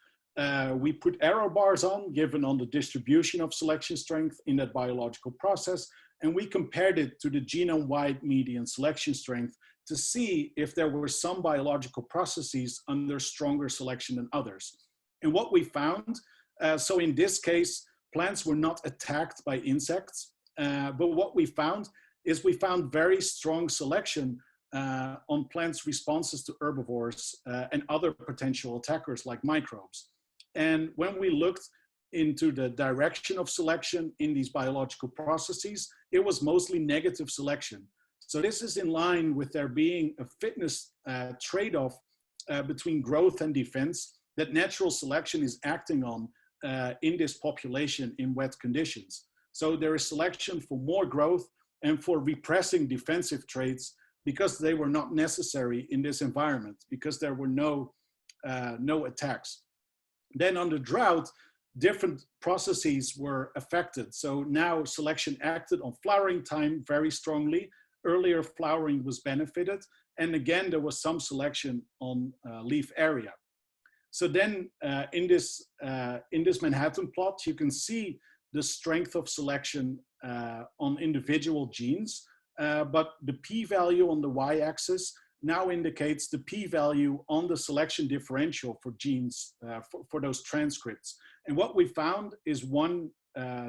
we put error bars on, given on the distribution of selection strength in that biological process, and we compared it to the genome-wide median selection strength to see if there were some biological processes under stronger selection than others. And what we found, so in this case, plants were not attacked by insects, but what we found is we found very strong selection on plants' responses to herbivores and other potential attackers like microbes. And when we looked into the direction of selection in these biological processes, it was mostly negative selection. So this is in line with there being a fitness trade-off between growth and defense that natural selection is acting on in this population in wet conditions. So there is selection for more growth and for repressing defensive traits because they were not necessary in this environment, because there were no attacks. Then under drought, different processes were affected. So now selection acted on flowering time very strongly. Earlier flowering was benefited. And again, there was some selection on leaf area. So then in this Manhattan plot, you can see the strength of selection on individual genes, but the p-value on the y-axis now indicates the p-value on the selection differential for genes, for those transcripts. And what we found is one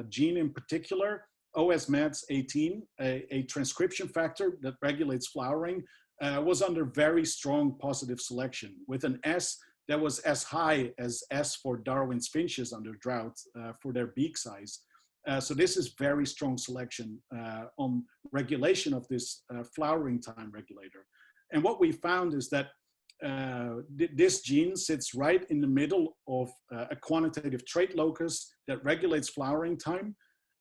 gene in particular, OSMADS18, a transcription factor that regulates flowering, was under very strong positive selection with an S that was as high as S for Darwin's finches under drought for their beak size. So this is very strong selection on regulation of this flowering time regulator. And what we found is that this gene sits right in the middle of a quantitative trait locus that regulates flowering time.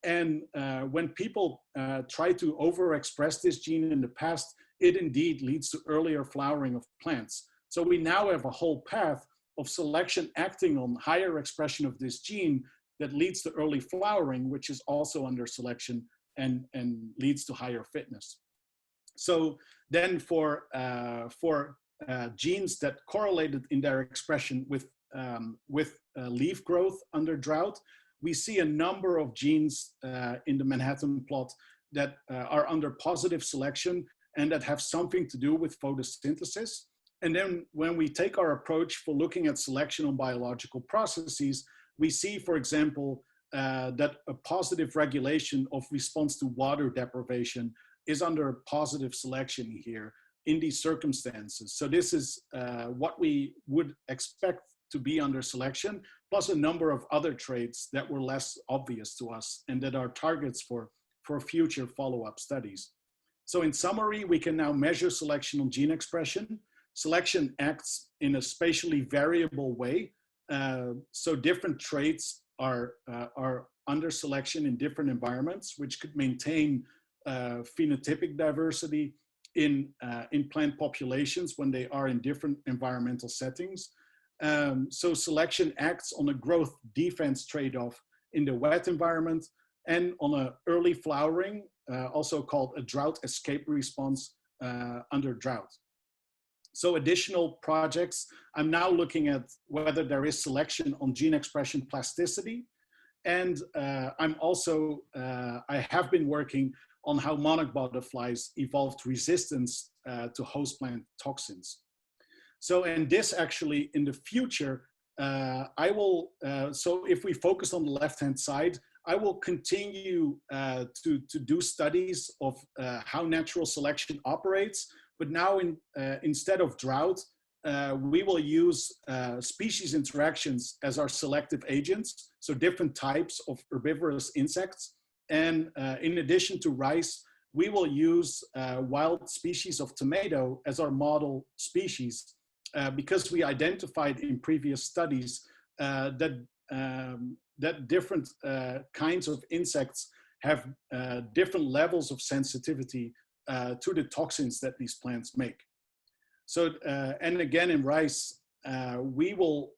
And when people try to overexpress this gene in the past, it indeed leads to earlier flowering of plants. So we now have a whole path of selection acting on higher expression of this gene that leads to early flowering, which is also under selection and leads to higher fitness. So then for genes that correlated in their expression with leaf growth under drought, we see a number of genes in the Manhattan plot that are under positive selection and that have something to do with photosynthesis. And then when we take our approach for looking at selection on biological processes, we see, for example, that a positive regulation of response to water deprivation is under positive selection here in these circumstances. So this is what we would expect to be under selection, plus a number of other traits that were less obvious to us and that are targets for future follow-up studies. So in summary, we can now measure selection on gene expression. Selection acts in a spatially variable way. So different traits are under selection in different environments, which could maintain phenotypic diversity in plant populations when they are in different environmental settings. So selection acts on a growth defense trade-off in the wet environment and on an early flowering, also called a drought escape response under drought. So additional projects, I'm now looking at whether there is selection on gene expression plasticity. And I'm also, I have been working on how monarch butterflies evolved resistance to host plant toxins. So, and this actually in the future, I will, so if we focus on the left-hand side, I will continue to do studies of how natural selection operates, but now instead of drought, we will use species interactions as our selective agents, so different types of herbivorous insects. And in addition to rice, we will use wild species of tomato as our model species because we identified in previous studies that different kinds of insects have different levels of sensitivity to the toxins that these plants make. So, and again in rice, we will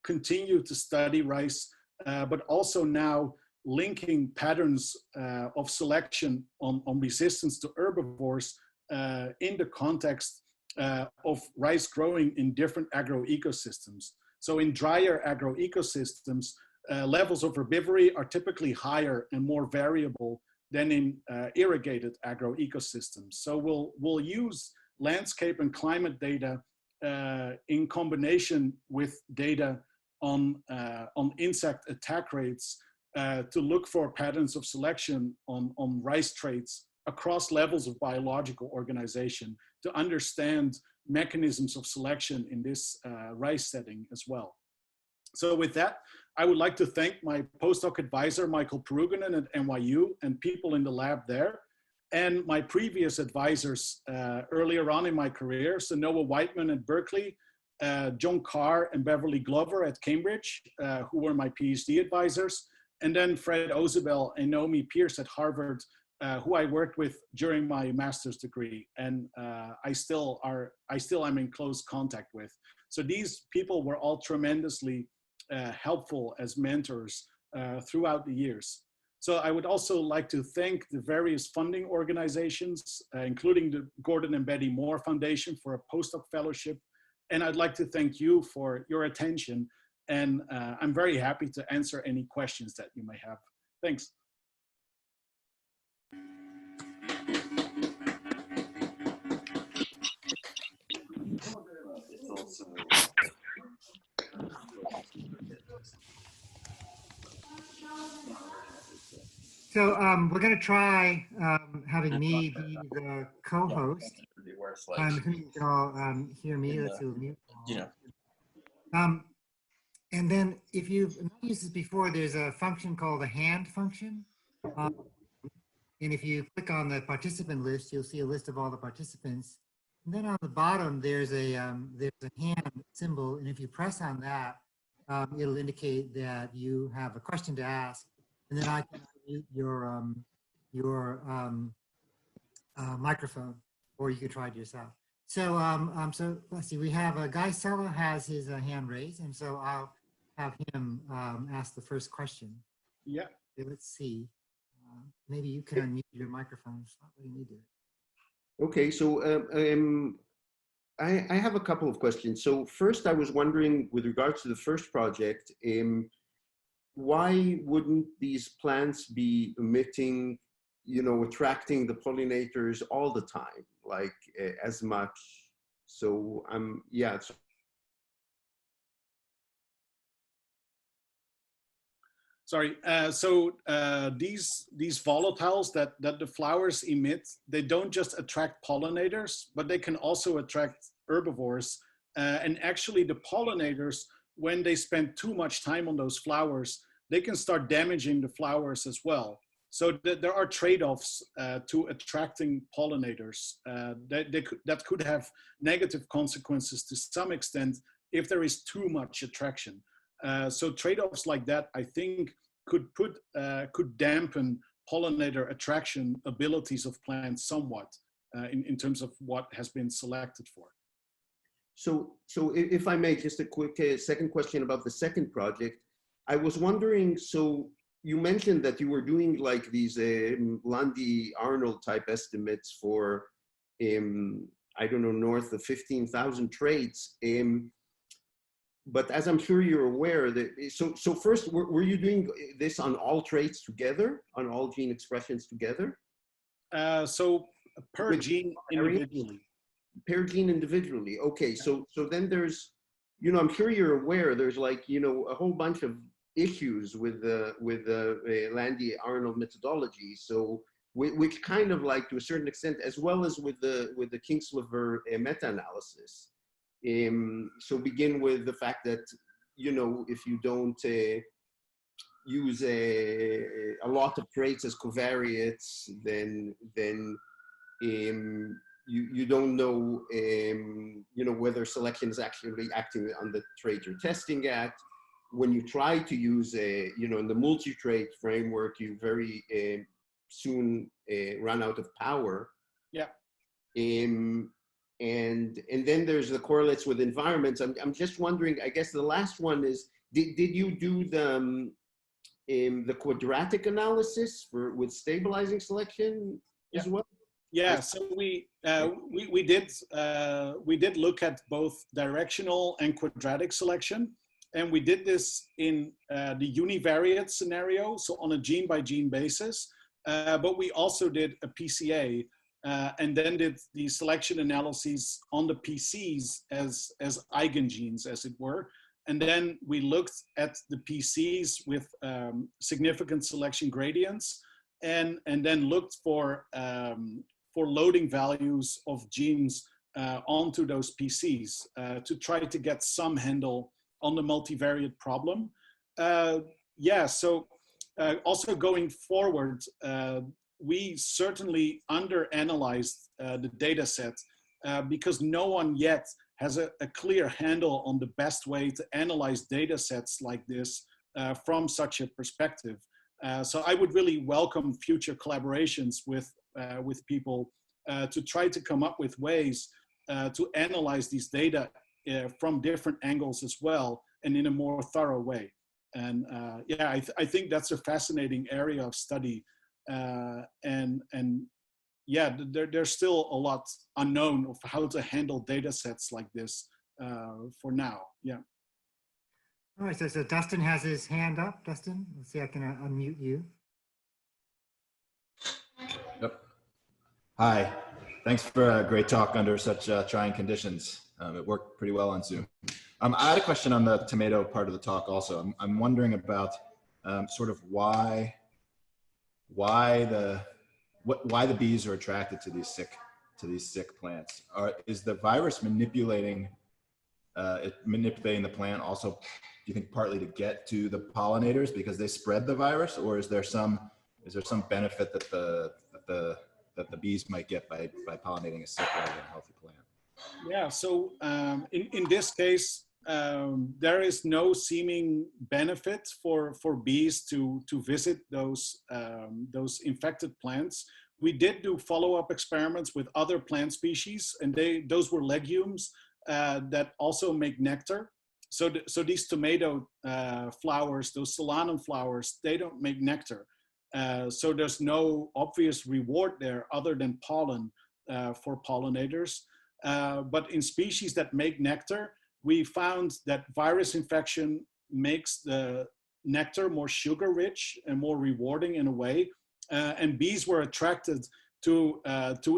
continue to study rice, but also now linking patterns of selection on resistance to herbivores in the context of rice growing in different agroecosystems. So in drier agroecosystems, levels of herbivory are typically higher and more variable than in irrigated agroecosystems. So we'll use landscape and climate data in combination with data on insect attack rates to look for patterns of selection on rice traits across levels of biological organization to understand mechanisms of selection in this rice setting as well. So with that, I would like to thank my postdoc advisor, Michael Peruganen at NYU, and people in the lab there, and my previous advisors earlier on in my career, so Noah Whiteman at Berkeley, John Carr and Beverly Glover at Cambridge, who were my PhD advisors, and then Fred Ozebel and Naomi Pierce at Harvard, who I worked with during my master's degree, and I still am in close contact with. So these people were all tremendously helpful as mentors throughout the years. So I would also like to thank the various funding organizations, including the Gordon and Betty Moore Foundation for a postdoc fellowship, And I'd like to thank you for your attention. And I'm very happy to answer any questions that you may have. Thanks. So we're going to try having me be the co-host. Assuming you can all hear me. Let's do a mute. And then if you've not used this before, there's a function called the hand function. And if you click on the participant list, you'll see a list of all the participants. And then on the bottom, there's a hand symbol. And if you press on that, it'll indicate that you have a question to ask. And then I can mute your microphone, or you can try it yourself. So, so let's see. We have Guy Sella has his hand raised, and so I'll have him ask the first question. Yeah. Okay, let's see. Maybe you can unmute your microphone. It's not letting me do it. Okay, so I have a couple of questions. So first, I was wondering, with regards to the first project, why wouldn't these plants be emitting, attracting the pollinators all the time, like as much? So yeah. Sorry. These volatiles that the flowers emit, they don't just attract pollinators, but they can also attract herbivores. And actually, the pollinators, when they spend too much time on those flowers, they can start damaging the flowers as well. So there are trade-offs to attracting pollinators that could have negative consequences to some extent if there is too much attraction. So trade-offs like that, I think, could dampen pollinator attraction abilities of plants somewhat in terms of what has been selected for. So if I may, just a quick second question about the second project. I was wondering, so you mentioned that you were doing like these Landy-Arnold type estimates for, I don't know, north of 15,000 traits. But as I'm sure you're aware, so first, were you doing this on all traits together, on all gene expressions together? So per gene individually. Per gene individually. Okay, so then there's, I'm sure you're aware, there's like, a whole bunch of issues with the Landy-Arnold methodology. So which kind of like, to a certain extent, as well as with the Kingsliver meta-analysis. So begin with the fact that, if you don't use a lot of traits as covariates, then you don't know, whether selection is actually acting on the trait you're testing at. When you try to use in the multi-trait framework, you very soon run out of power. Yeah. And then there's the correlates with environments. I'm just wondering, I guess the last one is, did you do the quadratic analysis with stabilizing selection as well? Yeah, so we did look at both directional and quadratic selection, and we did this in the univariate scenario, so on a gene by gene basis. But we also did a PCA, and then did the selection analyses on the PCs as eigengenes, as it were. And then we looked at the PCs with significant selection gradients, and then looked for loading values of genes onto those PCs to try to get some handle on the multivariate problem. Also going forward, we certainly underanalyzed the data set because no one yet has a clear handle on the best way to analyze data sets like this from such a perspective. So I would really welcome future collaborations with people to try to come up with ways to analyze these data from different angles as well, and in a more thorough way. And I think that's a fascinating area of study. And yeah, there's still a lot unknown of how to handle data sets like this for now. Yeah. All right, so Dustin has his hand up. Dustin, let's see, I can unmute you. Yep. Hi. Thanks for a great talk under such trying conditions. It worked pretty well on Zoom. I had a question on the tomato part of the talk also. I'm wondering about sort of why the bees are attracted to these sick plants. Is the virus manipulating the plant also, do you think, partly to get to the pollinators because they spread the virus, or is there some benefit that the bees might get by pollinating a sick rather than a healthy plant? Yeah, so in this case, there is no seeming benefit for bees to visit those infected plants. We did do follow-up experiments with other plant species, and those were legumes that also make nectar. So these tomato flowers, those solanum flowers, they don't make nectar. So there's no obvious reward there other than pollen for pollinators. But in species that make nectar, we found that virus infection makes the nectar more sugar rich and more rewarding in a way. And bees were attracted to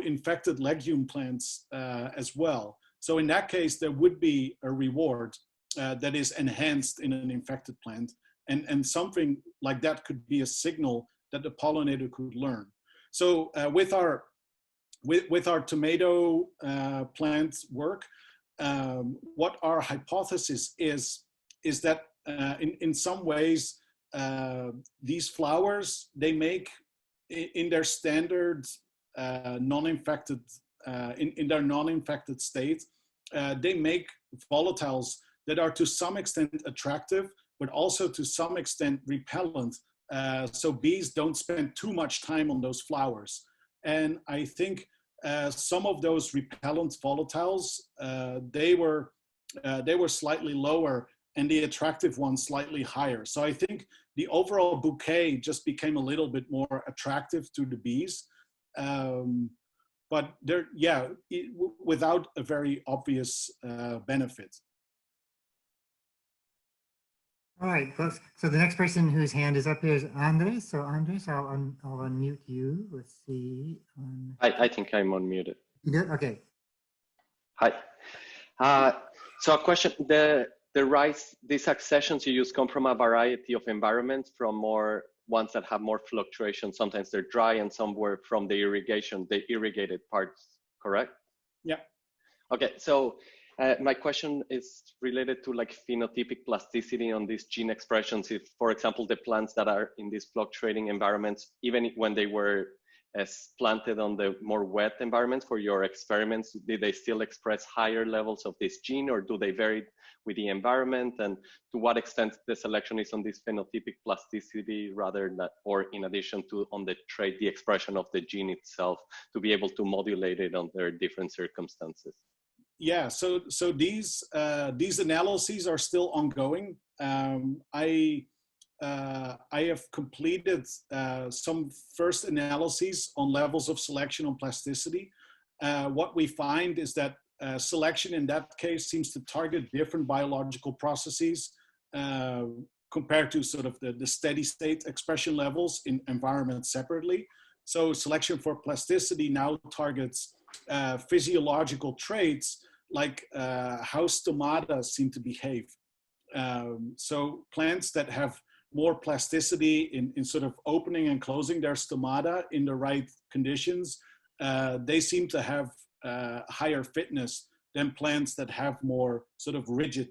infected legume plants as well. So in that case, there would be a reward that is enhanced in an infected plant. And something like that could be a signal that the pollinator could learn. So with our tomato plant work, what our hypothesis is that in some ways, these flowers, they make in their standard non-infected, in their non-infected state, they make volatiles that are to some extent attractive, but also to some extent repellent. So bees don't spend too much time on those flowers. And I think some of those repellent volatiles, they were slightly lower and the attractive ones slightly higher. So I think the overall bouquet just became a little bit more attractive to the bees. But there, yeah, without a very obvious benefit. All right, so the next person whose hand is up here is Andres. So Andres, I'll unmute you. Let's see. I think I'm unmuted. You did? Okay. Hi. So a question, the rice, these accessions you use come from a variety of environments, from more ones that have more fluctuation. Sometimes they're dry and somewhere from the irrigated parts, correct? Yeah. Okay, so my question is related to like phenotypic plasticity on these gene expressions. If, for example, the plants that are in these fluctuating environments, even when they were planted on the more wet environments for your experiments, did they still express higher levels of this gene, or do they vary with the environment? And to what extent the selection is on this phenotypic plasticity rather than, or in addition to on the trait, the expression of the gene itself, to be able to modulate it under different circumstances? Yeah, so these analyses are still ongoing. I have completed some first analyses on levels of selection on plasticity. What we find is that selection in that case seems to target different biological processes compared to sort of the steady state expression levels in environments separately. So selection for plasticity now targets physiological traits like how stomata seem to behave. So plants that have more plasticity in sort of opening and closing their stomata in the right conditions, they seem to have higher fitness than plants that have more sort of rigid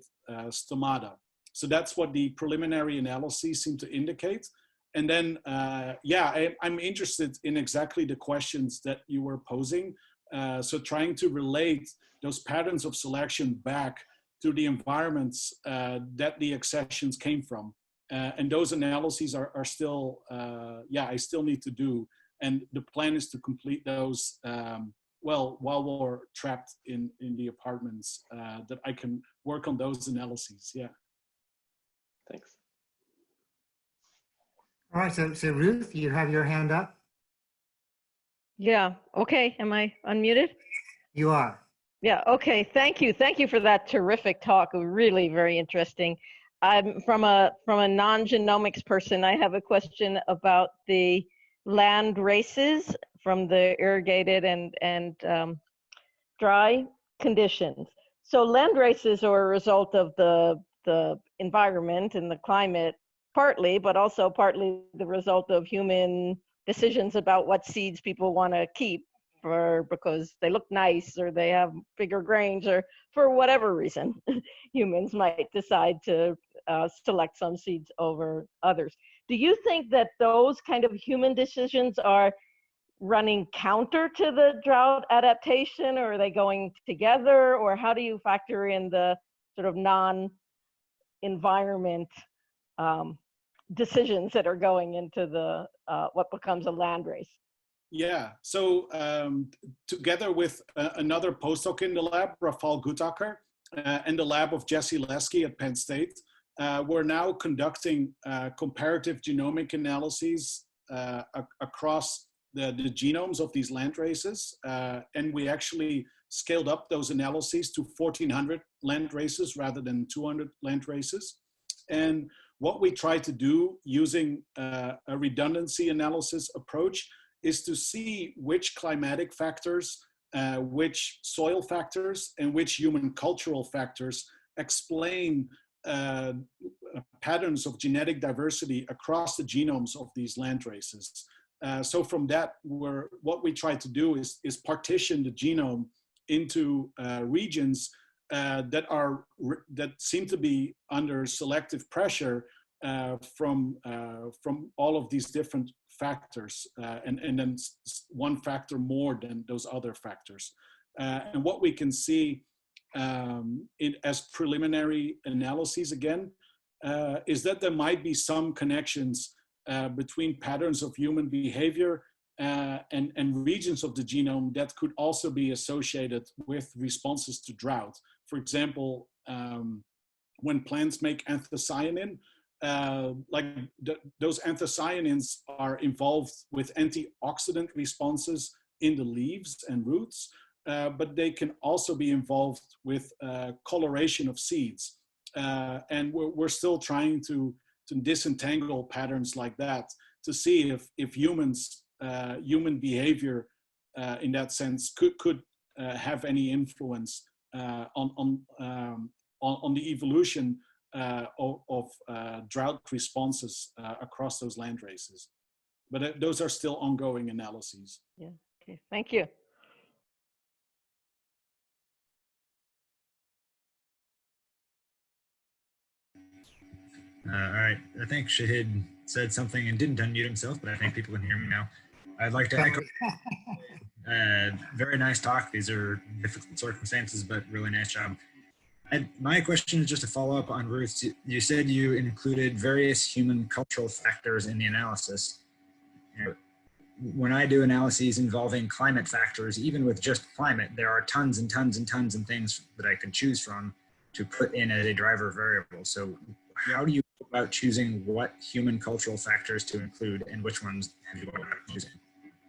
stomata. So that's what the preliminary analyses seem to indicate. And then, yeah, I'm interested in exactly the questions that you were posing. So trying to relate those patterns of selection back to the environments that the accessions came from. And those analyses are still, yeah, I still need to do. And the plan is to complete those, well, while we're trapped in the apartments, that I can work on those analyses, yeah. Thanks. All right, so Ruth, you have your hand up. Yeah, okay, am I unmuted? You are. Yeah, okay, thank you. Thank you for that terrific talk. Really very interesting. I'm from a non-genomics person. I have a question about the land races from the irrigated and dry conditions. So land races are a result of the environment and the climate partly, but also partly the result of human decisions about what seeds people want to keep for because they look nice or they have bigger grains or for whatever reason humans might decide to select some seeds over others. Do you think that those kind of human decisions are running counter to the drought adaptation, or are they going together, or how do you factor in the sort of non-environment decisions that are going into the what becomes a land race? Yeah, so together with another postdoc in the lab, Rafal Gutaker, and the lab of Jesse Lesky at Penn State, we're now conducting comparative genomic analyses across the genomes of these land races. And we actually scaled up those analyses to 1,400 land races rather than 200 land races. And what we try to do using a redundancy analysis approach is to see which climatic factors, which soil factors, and which human cultural factors explain patterns of genetic diversity across the genomes of these land races. So from that, what we try to do is partition the genome into regions that seem to be under selective pressure from all of these different factors, and then one factor more than those other factors. And what we can see as preliminary analyses again is that there might be some connections between patterns of human behavior and regions of the genome that could also be associated with responses to drought. For example, when plants make anthocyanin, those anthocyanins are involved with antioxidant responses in the leaves and roots, but they can also be involved with coloration of seeds. And we're still trying to disentangle patterns like that to see if human behavior in that sense could have any influence on the evolution of drought responses across those land races. But those are still ongoing analyses. Yeah, okay, thank you. All right, I think Shahid said something and didn't unmute himself, but I think people can hear me now. I'd like to echo, very nice talk. These are difficult circumstances, but really nice job. My question is just a follow up on Ruth. You said you included various human cultural factors in the analysis. You know, when I do analyses involving climate factors, even with just climate, there are tons and tons and tons of things that I can choose from to put in as a driver variable. So how do you go about choosing what human cultural factors to include and which ones have you gone about choosing?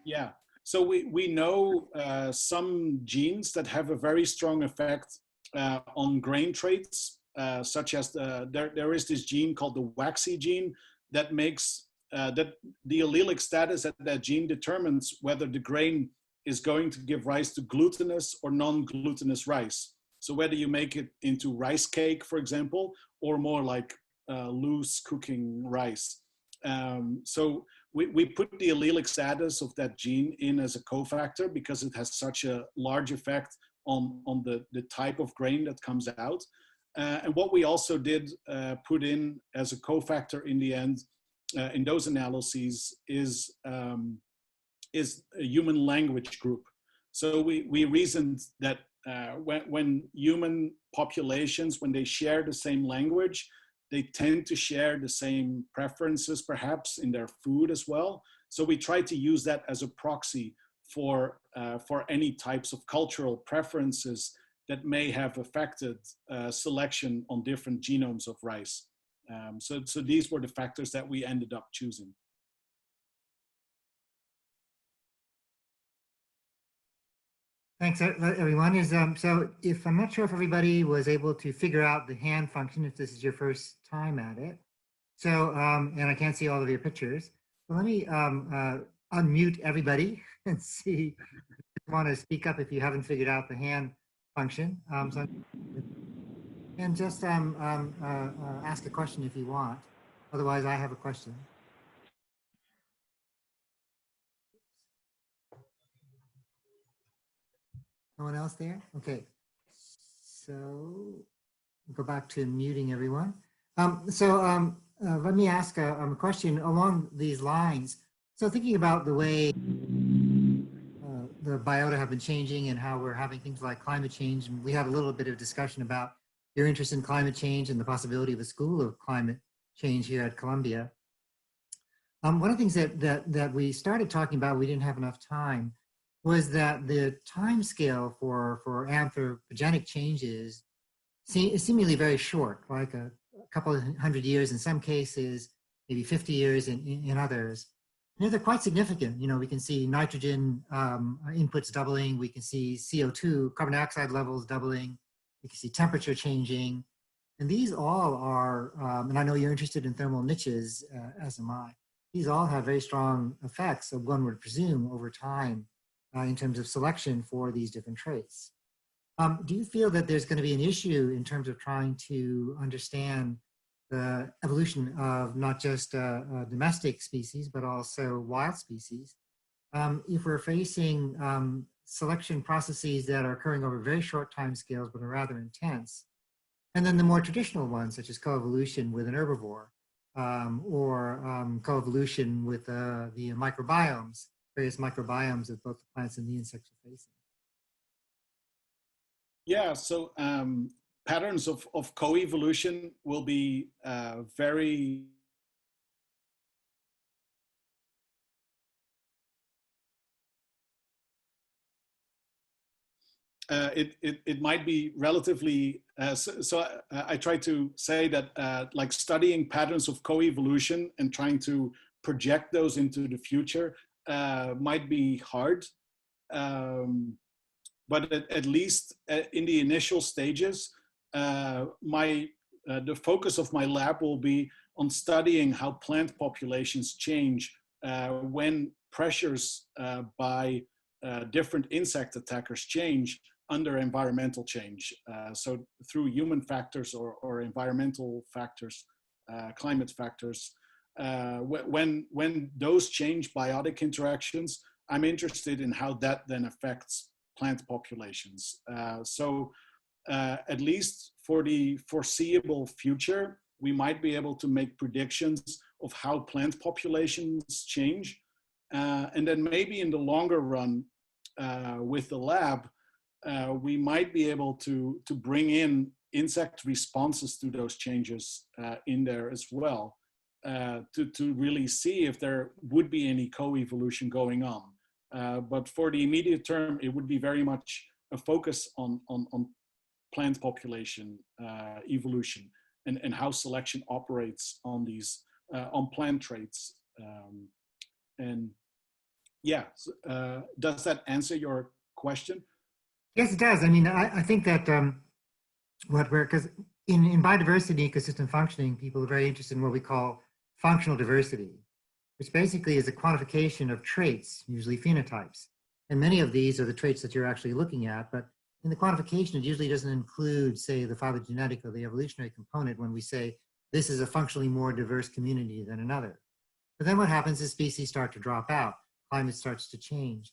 Yeah, so we know some genes that have a very strong effect on grain traits, such as there is this gene called the waxy gene that makes that the allelic status of that gene determines whether the grain is going to give rise to glutinous or non-glutinous rice. So whether you make it into rice cake, for example, or more like loose cooking rice. So we put the allelic status of that gene in as a cofactor because it has such a large effect on the type of grain that comes out. And what we also did put in as a cofactor in the end in those analyses is a human language group. So we reasoned that when human populations, when they share the same language, they tend to share the same preferences, perhaps, in their food as well. So we try to use that as a proxy for any types of cultural preferences that may have affected selection on different genomes of rice. So these were the factors that we ended up choosing. Thanks, everyone. So if I'm not sure if everybody was able to figure out the hand function, if this is your first time at it. So, and I can't see all of your pictures. So let me unmute everybody and see if you want to speak up if you haven't figured out the hand function. And just ask a question if you want. Otherwise, I have a question. No one else there? Okay. So go back to muting everyone. Let me ask a question along these lines. So thinking about the way the biota have been changing and how we're having things like climate change, and we had a little bit of discussion about your interest in climate change and the possibility of a school of climate change here at Columbia. One of the things that we started talking about, we didn't have enough time, was that the time scale for anthropogenic changes is seemingly very short, like a couple of 100 years in some cases, maybe 50 years in others. And they're quite significant. You know, we can see nitrogen inputs doubling, we can see CO2, carbon dioxide levels doubling, we can see temperature changing. And these all are, and I know you're interested in thermal niches, as am I, these all have very strong effects, of one would presume, over time in terms of selection for these different traits. Do you feel that there's going to be an issue in terms of trying to understand the evolution of not just domestic species, but also wild species, if we're facing selection processes that are occurring over very short time scales, but are rather intense, and then the more traditional ones, such as coevolution with an herbivore, or coevolution with the microbiomes, various microbiomes that both the plants and the insects are facing? Yeah, so patterns of coevolution will be very it might be relatively I try to say that like studying patterns of coevolution and trying to project those into the future might be hard, but at least in the initial stages, the focus of my lab will be on studying how plant populations change when pressures by different insect attackers change under environmental change. So through human factors or environmental factors, climate factors, when those change biotic interactions, I'm interested in how that then affects plant populations. At least for the foreseeable future, we might be able to make predictions of how plant populations change. And then maybe in the longer run, with the lab, we might be able to bring in insect responses to those changes in there as well, to really see if there would be any co-evolution going on. But for the immediate term, it would be very much a focus on plant population evolution and how selection operates on these on plant traits. And yeah, does that answer your question? Yes, it does. I mean, I think that because in biodiversity ecosystem functioning, people are very interested in what we call functional diversity, which basically is a quantification of traits, usually phenotypes. And many of these are the traits that you're actually looking at, but in the quantification, it usually doesn't include, say, the phylogenetic or the evolutionary component when we say this is a functionally more diverse community than another. But then what happens is species start to drop out, climate starts to change,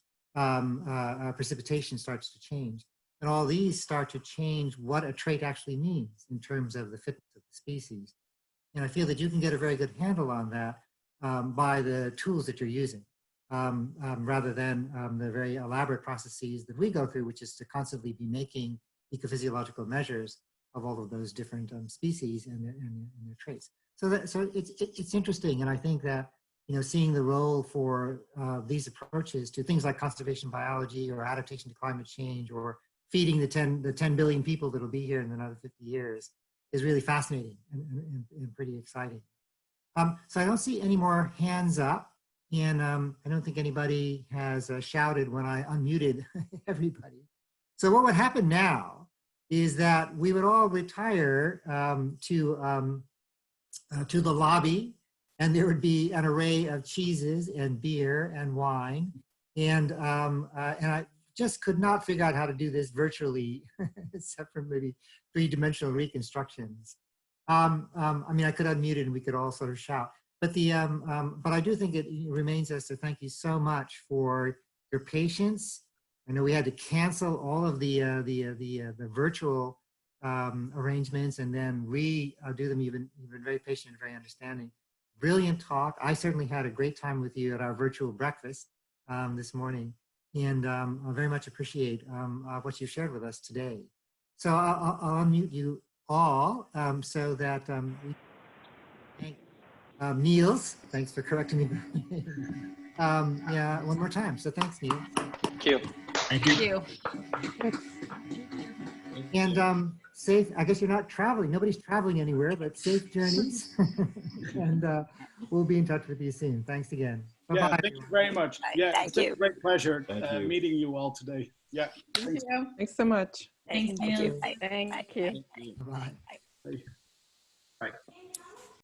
precipitation starts to change. And all these start to change what a trait actually means in terms of the fitness of the species. And I feel that you can get a very good handle on that by the tools that you're using, rather than the very elaborate processes that we go through, which is to constantly be making ecophysiological measures of all of those different species and their traits. So it's interesting, and I think that, you know, seeing the role for these approaches to things like conservation biology or adaptation to climate change or feeding the 10 billion people that will be here in another 50 years is really fascinating and pretty exciting. So I don't see any more hands up, and I don't think anybody has shouted when I unmuted everybody. So what would happen now is that we would all retire to the lobby, and there would be an array of cheeses and beer and wine. And I just could not figure out how to do this virtually, except for maybe three-dimensional reconstructions. I mean, I could unmute it and we could all sort of shout. But but I do think it remains us to thank you so much for your patience. I know we had to cancel all of the virtual arrangements and then do them. You've been very patient and very understanding. Brilliant talk. I certainly had a great time with you at our virtual breakfast this morning, and I very much appreciate what you shared with us today. So I'll unmute you all so that we thank Niels. Thanks for correcting me. Yeah, one more time. So thanks, Niels. Thank you. Thank you. And safe, I guess you're not traveling. Nobody's traveling anywhere, but safe journeys. And we'll be in touch with you soon. Thanks again. Bye-bye. Yeah, thank you very much. Yeah, Thank it's been you. a great pleasure Thank you. meeting you all today. Yeah. Thank you. Thanks so much. Thank you. Thank you. Thank you. Bye-bye. Bye.